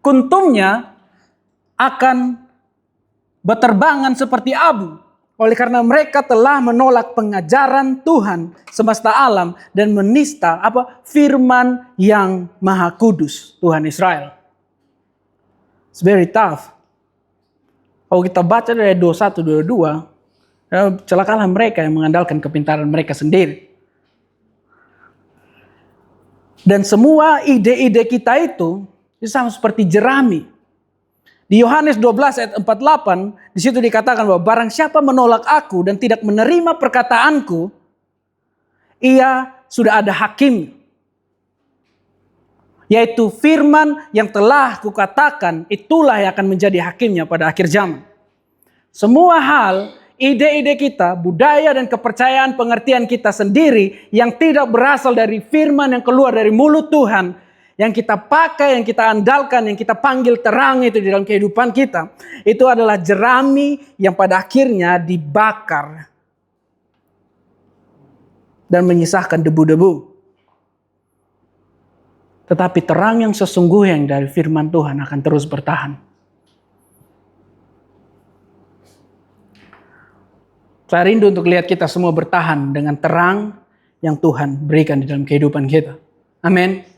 kuntumnya akan berterbangan seperti abu. Oleh karena mereka telah menolak pengajaran Tuhan semesta alam dan menista firman yang maha kudus Tuhan Israel. It's very tough. Kalau kita baca dari 21, 22, celakalah mereka yang mengandalkan kepintaran mereka sendiri. Dan semua ide-ide kita itu sama seperti jerami. Di Yohanes 12 ayat 48, di situ dikatakan bahwa barang siapa menolak aku dan tidak menerima perkataanku, ia sudah ada hakim. Yaitu firman yang telah kukatakan, itulah yang akan menjadi hakimnya pada akhir zaman. Semua hal, ide-ide kita, budaya dan kepercayaan pengertian kita sendiri yang tidak berasal dari firman yang keluar dari mulut Tuhan, yang kita pakai, yang kita andalkan, yang kita panggil terang itu di dalam kehidupan kita, itu adalah jerami yang pada akhirnya dibakar dan menyisahkan debu-debu. Tetapi terang yang sesungguhnya dari firman Tuhan akan terus bertahan. Saya rindu untuk lihat kita semua bertahan dengan terang yang Tuhan berikan di dalam kehidupan kita. Amin.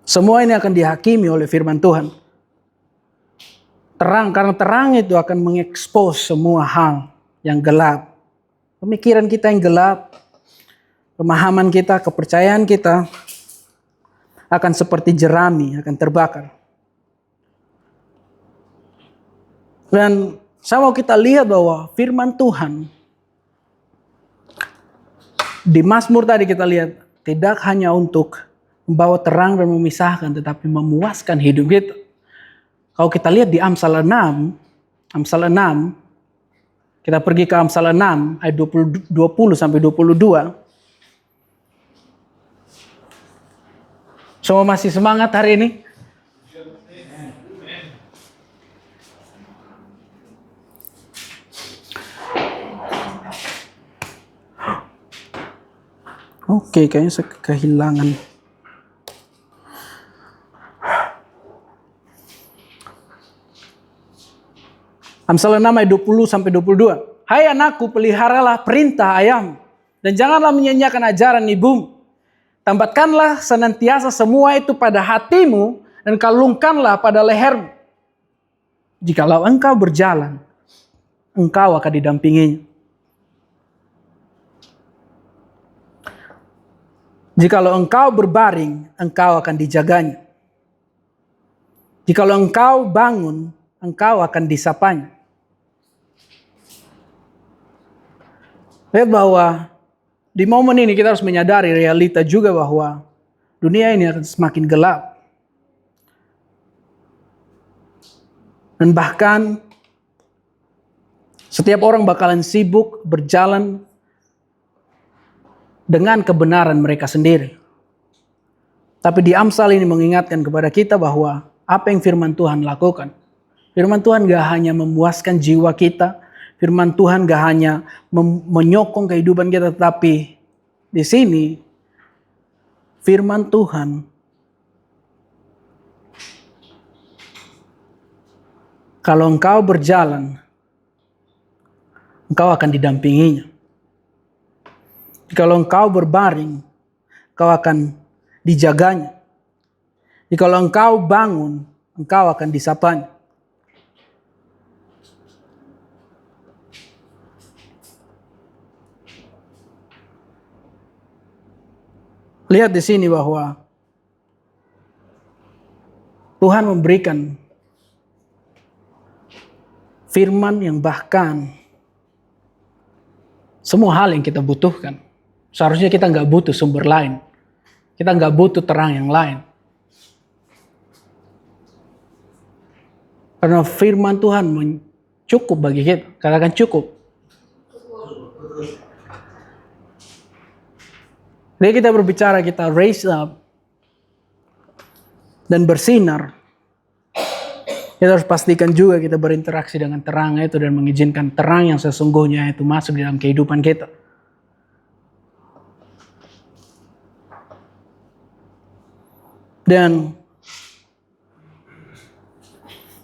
Semua ini akan dihakimi oleh firman Tuhan. Terang, karena terang itu akan mengekspos semua hal yang gelap. Pemikiran kita yang gelap, pemahaman kita, kepercayaan kita akan seperti jerami, akan terbakar. Dan saya mau kita lihat bahwa firman Tuhan di Mazmur tadi kita lihat tidak hanya untuk membawa terang dan memisahkan, tetapi memuaskan hidup kita. Kalau kita lihat di Amsal 6, kita pergi ke Amsal 6 ayat 20 sampai 22. Semua masih semangat hari ini? Oke, kayaknya saya kehilangan. Amsal 6 ayat 20 sampai 22. Hai anakku, peliharalah perintah ayam dan janganlah menyanyiakan ajaran ibumu. Tambatkanlah senantiasa semua itu pada hatimu dan kalungkanlah pada lehermu. Jikalau engkau berjalan, engkau akan didampinginya. Jikalau engkau berbaring, engkau akan dijaganya. Jikalau engkau bangun, engkau akan disapanya. Lihat bahwa di momen ini kita harus menyadari realita juga bahwa dunia ini akan semakin gelap. Dan bahkan setiap orang bakalan sibuk berjalan dengan kebenaran mereka sendiri. Tapi di Amsal ini mengingatkan kepada kita bahwa apa yang firman Tuhan lakukan. Firman Tuhan gak hanya memuaskan jiwa kita. Firman Tuhan gak hanya menyokong kehidupan kita. Tetapi di sini firman Tuhan, kalau engkau berjalan, engkau akan didampinginya. Kalau engkau berbaring, engkau akan dijaganya. Jikalau engkau bangun, engkau akan disapanya. Lihat di sini bahwa Tuhan memberikan firman yang bahkan semua hal yang kita butuhkan. Seharusnya kita nggak butuh sumber lain. Kita nggak butuh terang yang lain. Karena firman Tuhan cukup bagi kita. Katakan cukup. Jadi kita berbicara, kita raise up dan bersinar. Kita harus pastikan juga kita berinteraksi dengan terang itu dan mengizinkan terang yang sesungguhnya itu masuk di dalam kehidupan kita. Dan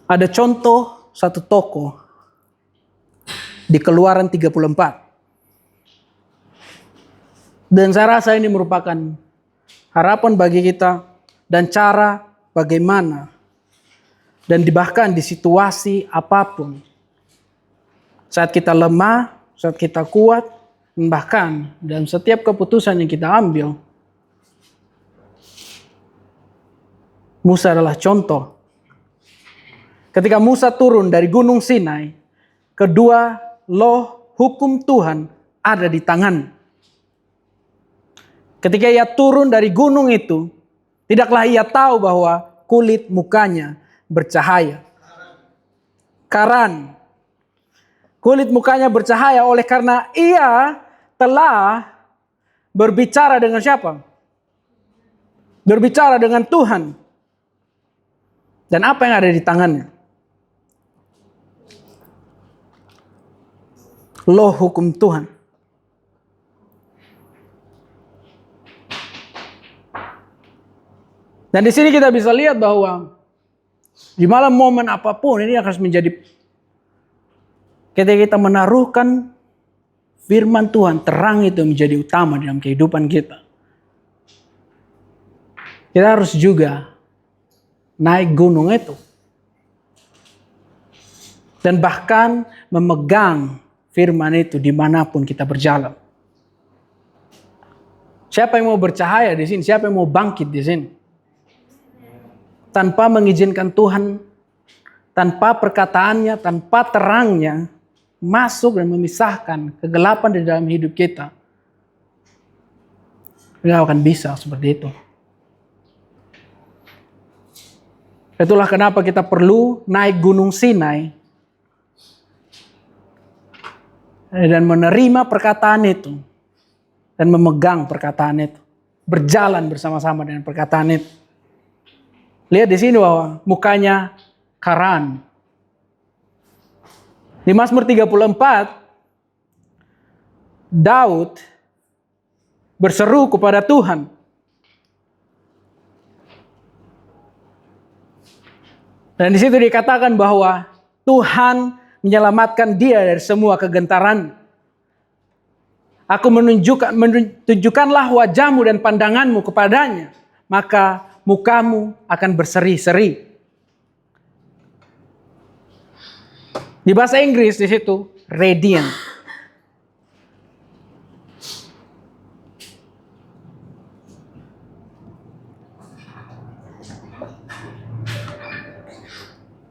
ada contoh satu tokoh di Keluaran 34. Dan saya rasa ini merupakan harapan bagi kita dan cara bagaimana Dan bahkan di situasi apapun. Saat kita lemah, saat kita kuat, bahkan dalam setiap keputusan yang kita ambil, Musa adalah contoh. Ketika Musa turun dari Gunung Sinai, kedua loh hukum Tuhan ada di tangan. Ketika ia turun dari gunung itu, tidaklah ia tahu bahwa kulit mukanya bercahaya. Karan. Kulit mukanya bercahaya oleh karena ia telah berbicara dengan siapa? Berbicara dengan Tuhan. Dan apa yang ada di tangannya? Loh hukum Tuhan. Dan di sini kita bisa lihat bahwa di malam momen apapun ini akan menjadi, ketika kita menaruhkan firman Tuhan, terang itu menjadi utama dalam kehidupan kita. Kita harus juga naik gunung itu. Dan bahkan memegang firman itu dimanapun kita berjalan. Siapa yang mau bercahaya di sini? Siapa yang mau bangkit di sini? Tanpa mengizinkan Tuhan, tanpa perkataannya, tanpa terangnya, masuk dan memisahkan kegelapan di dalam hidup kita. Tidak akan bisa seperti itu. Itulah kenapa kita perlu naik Gunung Sinai dan menerima perkataan itu dan memegang perkataan itu, berjalan bersama-sama dengan perkataan itu. Lihat di sini bahwa mukanya karan. Di Mazmur 34, Daud berseru kepada Tuhan. Dan di situ dikatakan bahwa Tuhan menyelamatkan dia dari semua kegentaran. Aku menunjukkanlah wajahmu dan pandanganmu kepadanya, maka mukamu akan berseri-seri. Di bahasa Inggris di situ radiant.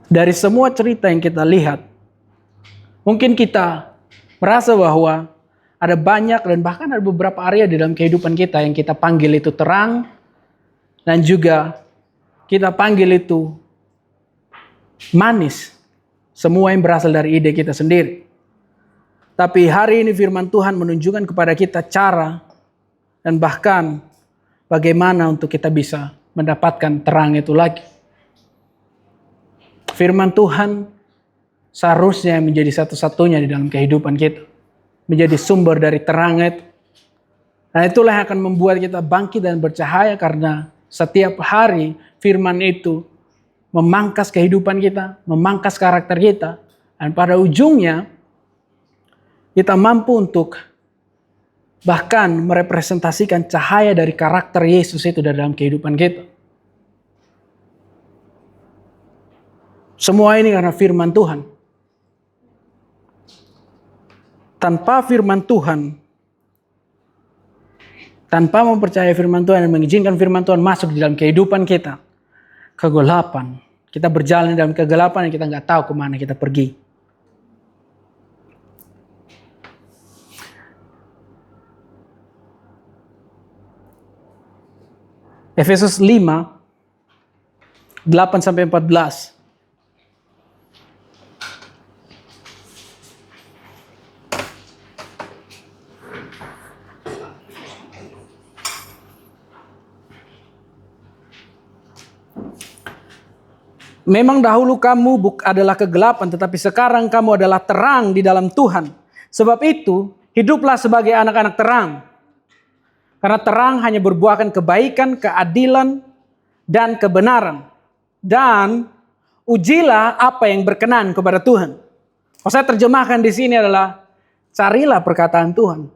Dari semua cerita yang kita lihat, mungkin kita merasa bahwa ada banyak dan bahkan ada beberapa area di dalam kehidupan kita yang kita panggil itu terang, dan juga kita panggil itu manis. Semua yang berasal dari ide kita sendiri. Tapi hari ini firman Tuhan menunjukkan kepada kita cara dan bahkan bagaimana untuk kita bisa mendapatkan terang itu lagi. Firman Tuhan seharusnya menjadi satu-satunya di dalam kehidupan kita. Menjadi sumber dari terang itu. Dan itulah yang akan membuat kita bangkit dan bercahaya, karena setiap hari firman itu memangkas kehidupan kita, memangkas karakter kita. Dan pada ujungnya kita mampu untuk bahkan merepresentasikan cahaya dari karakter Yesus itu dalam kehidupan kita. Semua ini karena firman Tuhan. Tanpa firman Tuhan, tanpa mempercayai firman Tuhan dan mengizinkan firman Tuhan masuk di dalam kehidupan kita, kegelapan. Kita berjalan dalam kegelapan dan kita nggak tahu kemana kita pergi. Efesus 5, 8-14. Memang dahulu kamu adalah kegelapan, tetapi sekarang kamu adalah terang di dalam Tuhan. Sebab itu, hiduplah sebagai anak-anak terang. Karena terang hanya berbuahkan kebaikan, keadilan, dan kebenaran. Dan ujilah apa yang berkenan kepada Tuhan. Kalau saya terjemahkan di sini adalah, carilah perkataan Tuhan.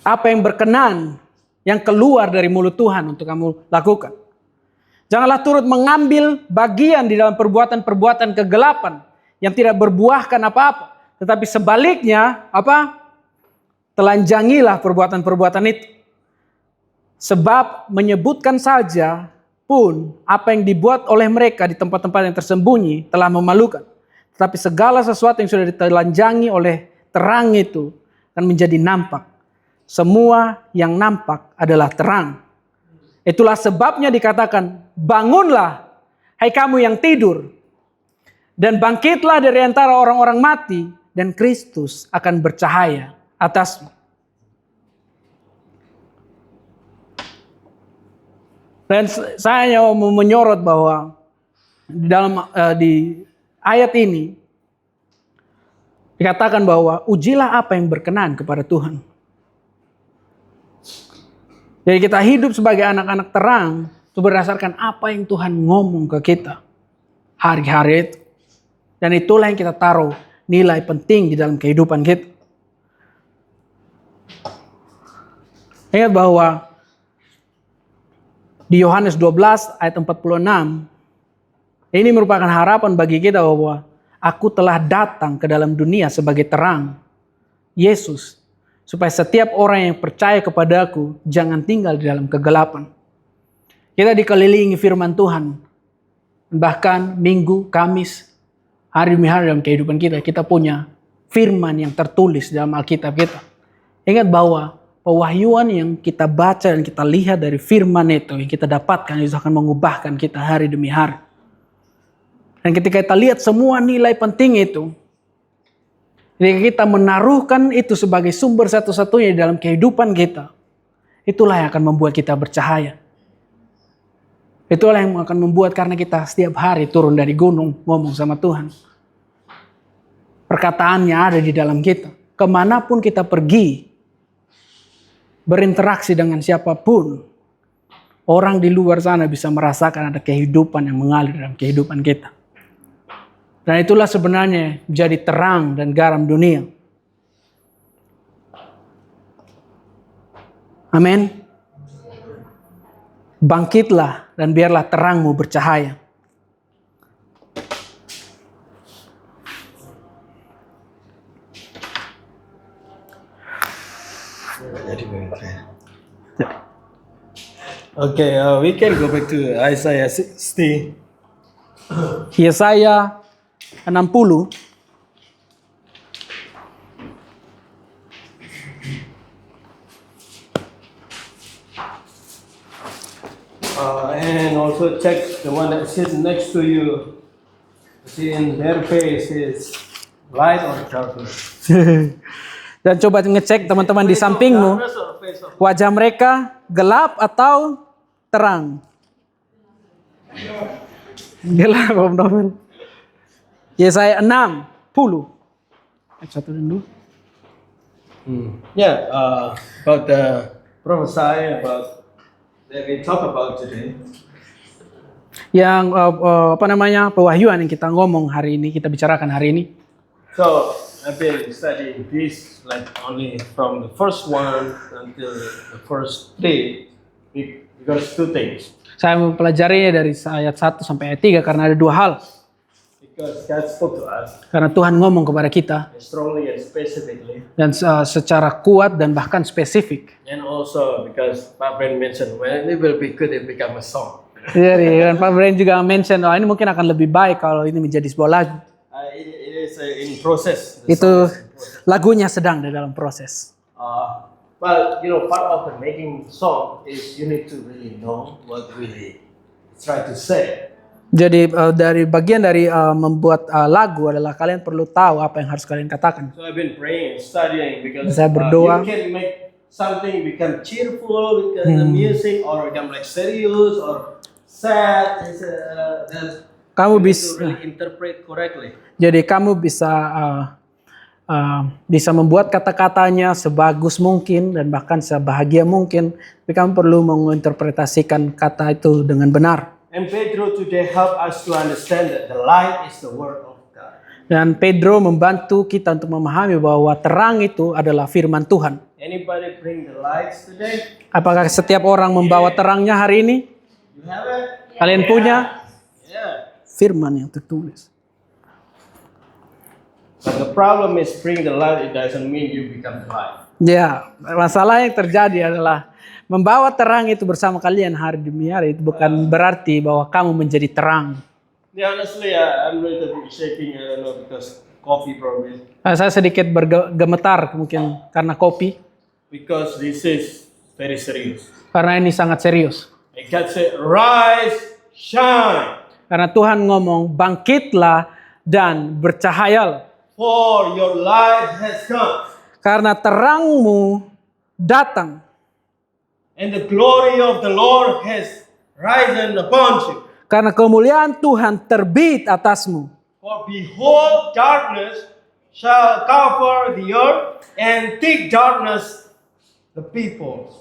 Apa yang berkenan, yang keluar dari mulut Tuhan untuk kamu lakukan. Janganlah turut mengambil bagian di dalam perbuatan-perbuatan kegelapan yang tidak berbuahkan apa-apa. Tetapi sebaliknya, telanjangilah perbuatan-perbuatan itu. Sebab menyebutkan saja pun apa yang dibuat oleh mereka di tempat-tempat yang tersembunyi telah memalukan. Tetapi segala sesuatu yang sudah ditelanjangi oleh terang itu akan menjadi nampak. Semua yang nampak adalah terang. Itulah sebabnya dikatakan, bangunlah, hai kamu yang tidur, dan bangkitlah dari antara orang-orang mati, dan Kristus akan bercahaya atasmu. Dan saya mau menyorot bahwa di ayat ini dikatakan bahwa ujilah apa yang berkenan kepada Tuhan. Jadi kita hidup sebagai anak-anak terang itu berdasarkan apa yang Tuhan ngomong ke kita hari-hari itu. Dan itulah yang kita taruh nilai penting di dalam kehidupan kita. Ingat bahwa di Yohanes 12 ayat 46, ini merupakan harapan bagi kita bahwa aku telah datang ke dalam dunia sebagai terang. Yesus, supaya setiap orang yang percaya kepadaku jangan tinggal di dalam kegelapan. Kita dikelilingi firman Tuhan. Bahkan Minggu, Kamis, hari demi hari dalam kehidupan kita punya firman yang tertulis dalam Alkitab kita. Ingat bahwa pewahyuan yang kita baca dan kita lihat dari firman itu, yang kita dapatkan, itu akan mengubahkan kita hari demi hari. Dan ketika kita lihat semua nilai penting itu, ketika kita menaruhkan itu sebagai sumber satu-satunya di dalam kehidupan kita, itulah yang akan membuat kita bercahaya. Itulah yang akan membuat karena kita setiap hari turun dari gunung ngomong sama Tuhan. Perkataannya ada di dalam kita. Kemanapun kita pergi, berinteraksi dengan siapapun, orang di luar sana bisa merasakan ada kehidupan yang mengalir dalam kehidupan kita. Dan itulah sebenarnya jadi terang dan garam dunia. Amin. Bangkitlah dan biarlah terangmu bercahaya. Okay, we can go back to Isaiah 60. Yesaya 60. And also check the one that sits next to you. See in their face is light or darkness. Dan coba ngecek teman-teman di sampingmu, Darkness or face of wajah mereka gelap atau terang? Gelap, Om Novel. Yesaya 60. Ayat 1 dan 2. Yeah, about the prophesy about that we talk about today. Yang pewahyuan yang kita ngomong hari ini, kita bicarakan hari ini. So I've been studying this like only from the first one until the first three because two things. Saya mempelajarinya dari ayat 1 sampai ayat 3 karena ada dua hal. Because God spoke to us Karena Tuhan ngomong kepada kita strongly and specifically, dan secara kuat dan bahkan spesifik. and also because Pak Brand mentioned, well, it will be good if it become a song. Jadi dan Pak Brian juga mention, ini mungkin akan lebih baik kalau ini menjadi sebuah lagu. It is in process. The Itu song is in process. lagunya sedang di dalam proses. Well, you know, part of the making song is you need to really know what really try to say. Jadi dari bagian dari membuat lagu adalah kalian perlu tahu apa yang harus kalian katakan. So I've been praying and studying because Saya berdoa. you can make something become cheerful because the music or become like serious or sad. Then Kamu you need to bisa, really interpret correctly. jadi kamu bisa membuat kata-katanya sebagus mungkin dan bahkan sebahagia mungkin, tapi kamu perlu menginterpretasikan kata itu dengan benar. And Pedro today help us to understand that the light is the word of God. Dan Pedro membantu kita untuk memahami bahwa terang itu adalah firman Tuhan. Anybody bring the lights today? Apakah setiap orang membawa terangnya hari ini? You have it? Kalian punya Yeah. firman yang tertulis. But the problem is bring the light, it doesn't mean you become light. Ya, masalah yang terjadi adalah membawa terang itu bersama kalian hari demi hari itu bukan berarti bahwa kamu menjadi terang. Yeah, honestly, I'm a little bit shaking, I don't know, because coffee probably. Saya sedikit bergemetar mungkin karena kopi, Because this is very serious. karena ini sangat serius. And God said, rise, shine, Karena Tuhan ngomong, bangkitlah dan bercahayalah. for your light has come. Karena terangmu datang. And the glory of the Lord has risen upon you. Karena kemuliaan Tuhan terbit atasmu. For behold, darkness shall cover the earth, and thick darkness the people.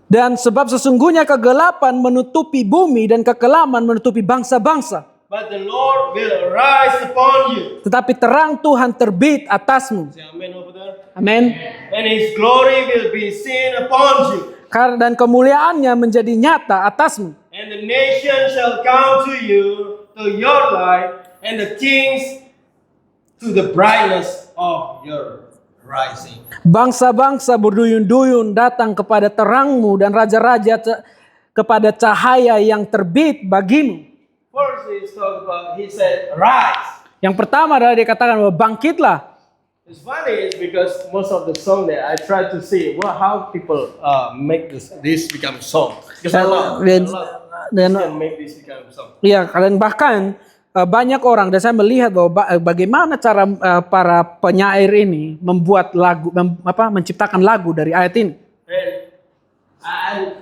Dan sebab sesungguhnya kegelapan menutupi bumi dan kekelaman menutupi bangsa-bangsa. But the Lord will rise upon you. Tetapi terang Tuhan terbit atasmu. Say amen over there. Amin. And his glory will be seen upon you. Dan kemuliaannya menjadi nyata atasmu. And the nations shall come to you, to your light, and the kings to the brightness of your rising. Bangsa-bangsa berduyun-duyun datang kepada terangmu dan raja-raja kepada cahaya yang terbit bagimu. First he said, rise. Yang pertama adalah dikatakan bahwa bangkitlah. It's funny is because most of the song that I try to see, well, how people make this become song. Because a lot can make this become song. Ya, kalian bahkan banyak orang dan saya melihat bahwa bagaimana cara para penyair ini membuat lagu, menciptakan lagu dari ayat ini. And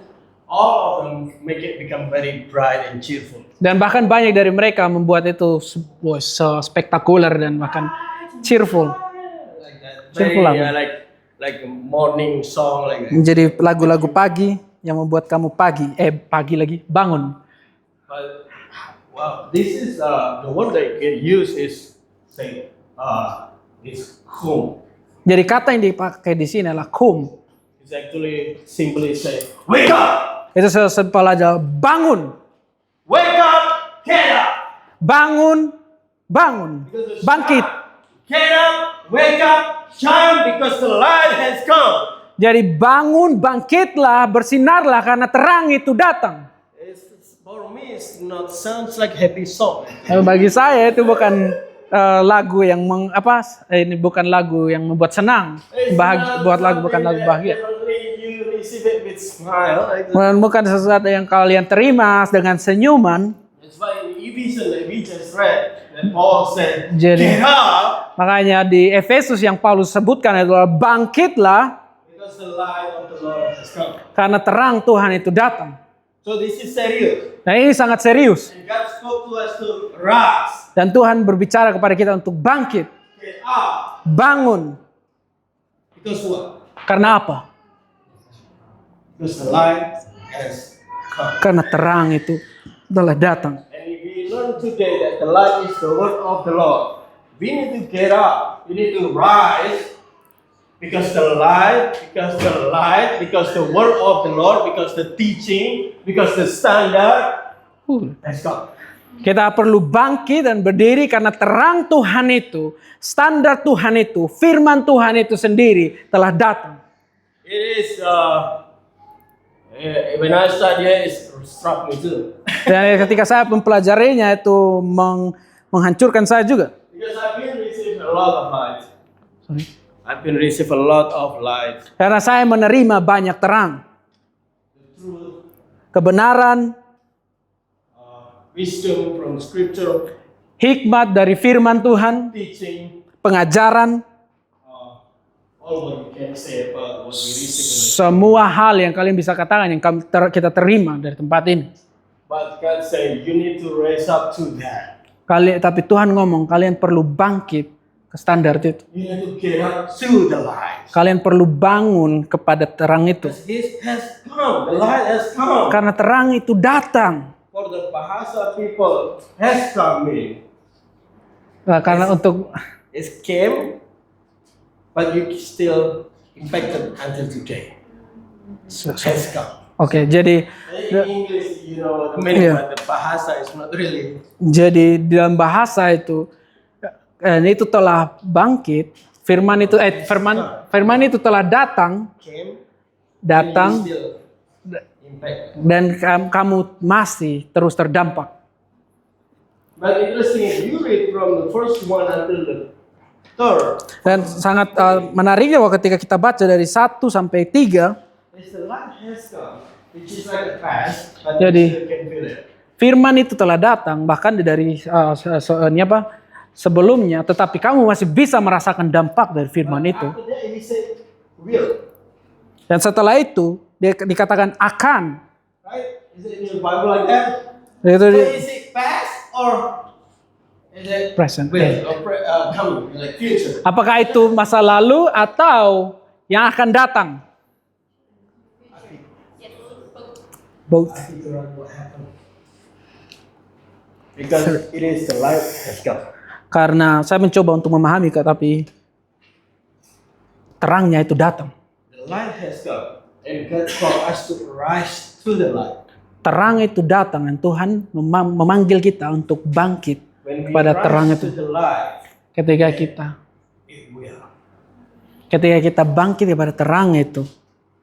all of them make it become very bright and cheerful. Dan bahkan banyak dari mereka membuat itu spektakuler dan bahkan cheerful. Like that. Cheerful lagu. Like a morning song like that. Menjadi lagu-lagu pagi yang membuat kamu pagi lagi bangun. But wow, this is the word that get used is say is kum. Jadi kata yang dipakai di sini adalah kum. It's actually simply say wake up, Itu sesimpel aja bangun. wake up, get up. Bangun, bangkit. Get up, wake up, shine because the light has come. Jadi bangun, bangkitlah, bersinarlah karena terang itu datang. For me, it's not sounds like happy song. Bagi saya itu bukan lagu yang ini bukan lagu yang membuat senang. Buat lagu bukan lagu bahagia. You receive it with smile. Like Bukan sesuatu yang kalian terima dengan senyuman. That's why in Ephesians that we just read, that Paul said, Jadi- get up, Makanya di Efesus yang Paulus sebutkan adalah bangkitlah because the light of the Lord has come. karena terang Tuhan itu datang. So this is serious. Nah ini sangat serius. And God spoke to us to rise, Dan Tuhan berbicara kepada kita untuk bangkit, get up. bangun. Because what? Karena apa? Because the light has come. Karena terang itu adalah datang. And if we learn today that the light is the word of the Lord, we need to get up. We need to rise. Because the light, because the word of the Lord, because the teaching, because the standard has come. Kita perlu bangkit dan berdiri karena terang Tuhan itu, standar Tuhan itu, firman Tuhan itu sendiri telah datang. It is, when I study it struck me too. Dan ketika saya mempelajarinya itu menghancurkan saya juga. Because I've been receiving a lot of light. I've been receiving a lot of light. Karena saya menerima banyak terang, The truth, kebenaran, wisdom from scripture, hikmat dari firman Tuhan, teaching, pengajaran, all what you can say about what we receive. semua hal yang kalian bisa katakan yang kita terima dari tempat ini. But God said you need to raise up to that. Tapi Tuhan ngomong kalian perlu bangkit ke standar itu. You need to get up to the light. Kalian perlu bangun kepada terang itu. Because it has come. The light has come. Karena terang itu datang. For the Bahasa people has come in. Nah, karena untuk It came, but you still infected until today. Has come. Oke, jadi In English, you know, the meaning, Yeah. but the bahasa is not really. Jadi dalam bahasa itu itu telah bangkit, firman itu telah datang, Came, datang and you still impact. dan kamu masih terus terdampak. But interesting, if you read from the first one until the third, Dan sangat menariknya bahwa ketika kita baca dari 1 sampai 3, it's the light has come, which is like a past, but Jadi- you still can feel it. firman itu telah datang bahkan dari sebelumnya, tetapi kamu masih bisa merasakan dampak dari firman itu. After that, he said, will, Dan setelah itu dia dikatakan akan. right? Is it in your Bible like that? Itu So is it past or is it present. will or coming, like future? Apakah itu masa lalu atau yang akan datang? Both. I think around what happened. Because it is the light has come. Karena saya mencoba untuk memahami, tapi terangnya itu datang. The light has come, and God called us to rise to the light. Terang itu datang dan Tuhan memanggil kita untuk bangkit When we kepada terang rise itu. to the light, it will. Ketika kita bangkit kepada terang itu,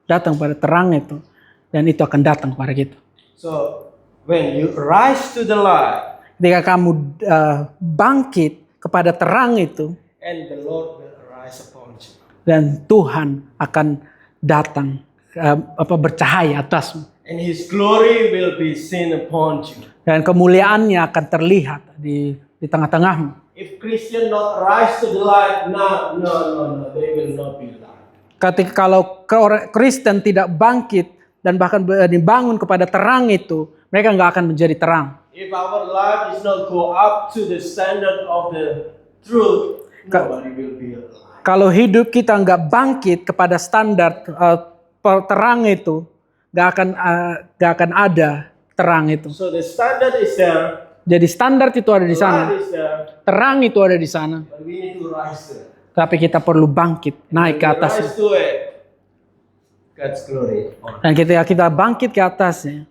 datang pada terang itu, dan itu akan datang kepada kita. So when you rise to the light, Ketika kamu bangkit kepada terang itu, and the Lord will arise upon you. dan Tuhan akan datang bercahaya atasmu, And His glory will be seen upon you. dan kemuliaannya akan terlihat di tengah-tengahmu. If Christian not rise to the light, no, they will not be light. Ketika kalau orang Kristen tidak bangkit dan bahkan dibangun kepada terang itu, mereka nggak akan menjadi terang. If our life is not go up to the standard of the truth, nobody will be alive. Kalau hidup kita nggak bangkit kepada standar terang itu, nggak akan ada terang itu. So the standard is there, Jadi standar itu ada di the light sana, is there, terang itu ada di sana. but we need to rise to it. Tapi kita perlu bangkit, naik ke When we atasnya. rise to it, God's glory. Dan ketika kita bangkit ke atasnya,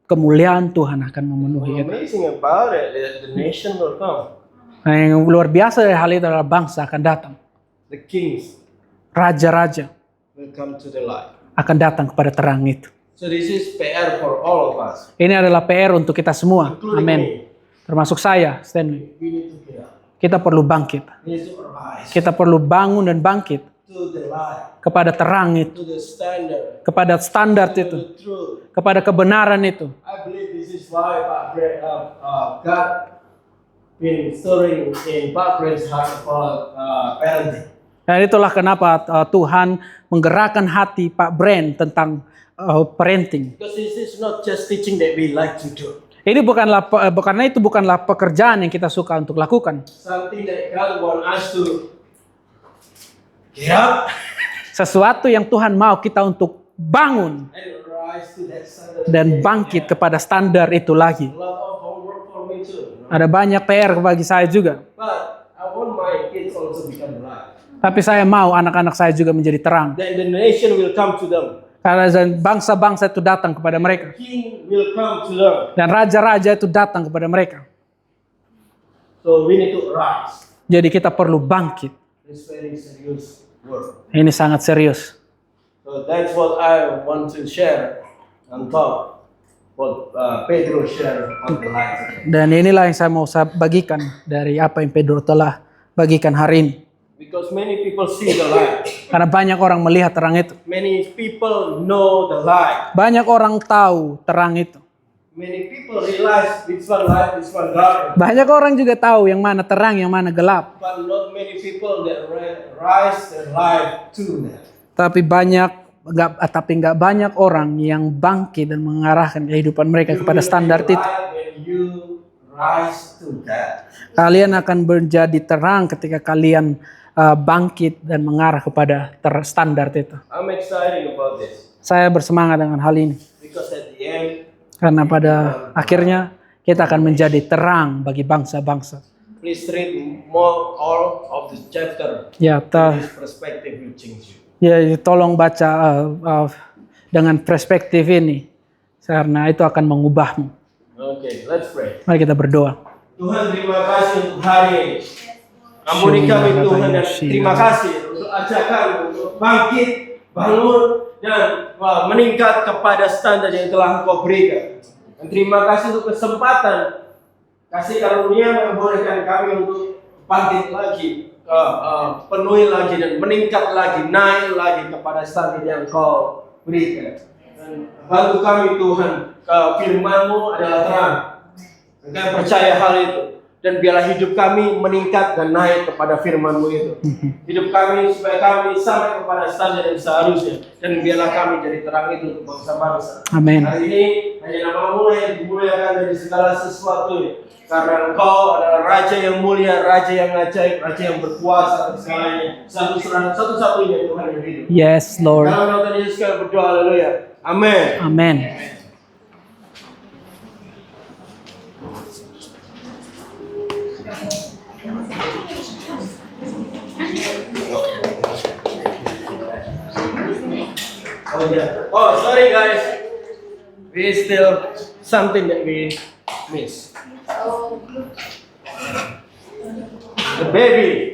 kemuliaan Tuhan akan memenuhi kita. Amazing about it, the nation will come. Nah, yang luar biasa dari hal itu adalah bangsa akan datang. The kings Raja-raja will come to the light. akan datang kepada terang itu. So this is PR for all of us, Ini adalah PR untuk kita semua. including Amin. me. Termasuk saya, Stanley. We need to get up. Kita perlu bangkit. We need to rise Kita perlu bangun dan bangkit to the light, kepada terang itu, to the standard, kepada standar to itu, the truth. kepada kebenaran itu. I believe this is why God been stirring in Pak Brent's heart about parenting. Dan itulah kenapa Tuhan menggerakkan hati Pak Brent tentang parenting. Because this is not just teaching that we like to do. Ini karena itu bukanlah pekerjaan yang kita suka untuk lakukan. Something that God want us to get up Sesuatu yang Tuhan mau kita untuk bangun and rise to that standard. dan bangkit kepada standar itu lagi. A lot of homework for me too. Ada banyak PR bagi saya juga. But I want my kids also become light. Tapi saya mau anak-anak saya juga menjadi terang. Then the nation will come to them. Karena bangsa-bangsa itu datang kepada mereka. King will come to them. Dan raja-raja itu datang kepada mereka. So we need to rise. Jadi kita perlu bangkit. It's very serious work. Ini sangat serius. So that's what I want to share on top what Pedro shared on the light. Dan inilah yang saya mau bagikan dari apa yang Pedro telah bagikan hari ini. Because many people see the light. Karena banyak orang melihat terang itu. Many people know the light. Banyak orang tahu terang itu. Many people realize which one light, which one dark. Banyak orang juga tahu yang mana terang, yang mana gelap. But not many people that rise their life to that. Tapi nggak banyak orang yang bangkit dan mengarahkan kehidupan mereka kepada standar itu. When you rise to that. Kalian akan menjadi terang ketika kalian bangkit dan mengarah kepada standar itu. I'm excited about this Saya bersemangat dengan hal ini. because at the end, Karena pada akhirnya kita akan menjadi terang bagi bangsa-bangsa. please read more all of the chapter. Ya, This perspective will change you. ya tolong baca dengan perspektif ini. Karena itu akan mengubahmu. Okay, let's pray. Mari kita berdoa. Tuhan, terima kasih untuk hari ini. Ampuni kami Tuhan, dan terima kasih untuk ajakan untuk bangkit, bangun, dan meningkat kepada standar yang telah Engkau berikan. Dan terima kasih untuk kesempatan, kasih karunia membolehkan kami untuk bangkit lagi, penuhi lagi dan meningkat lagi, naik lagi kepada standar yang Kau berikan. Dan bantu kami Tuhan, firman-Mu adalah terang. Kami percaya hal itu. Dan biarlah hidup kami meningkat dan naik kepada firman-Mu itu. Hidup kami supaya kami sampai kepada standar yang seharusnya. Dan biarlah kami jadi terang itu untuk bangsa-bangsa. Amin. Hari ini hanya nama-Mu yang dimuliakan dari segala sesuatu. Karena Engkau adalah Raja yang mulia, Raja yang ajaib, Raja yang berkuasa atas segalanya. Satu-satunya Tuhan yang hidup. Yes, Lord. Dalam nama Tuhan Yesus kami berdoa, haleluya. Amin. Amin. Oh yeah. Oh, sorry guys. We still something that we miss. The baby.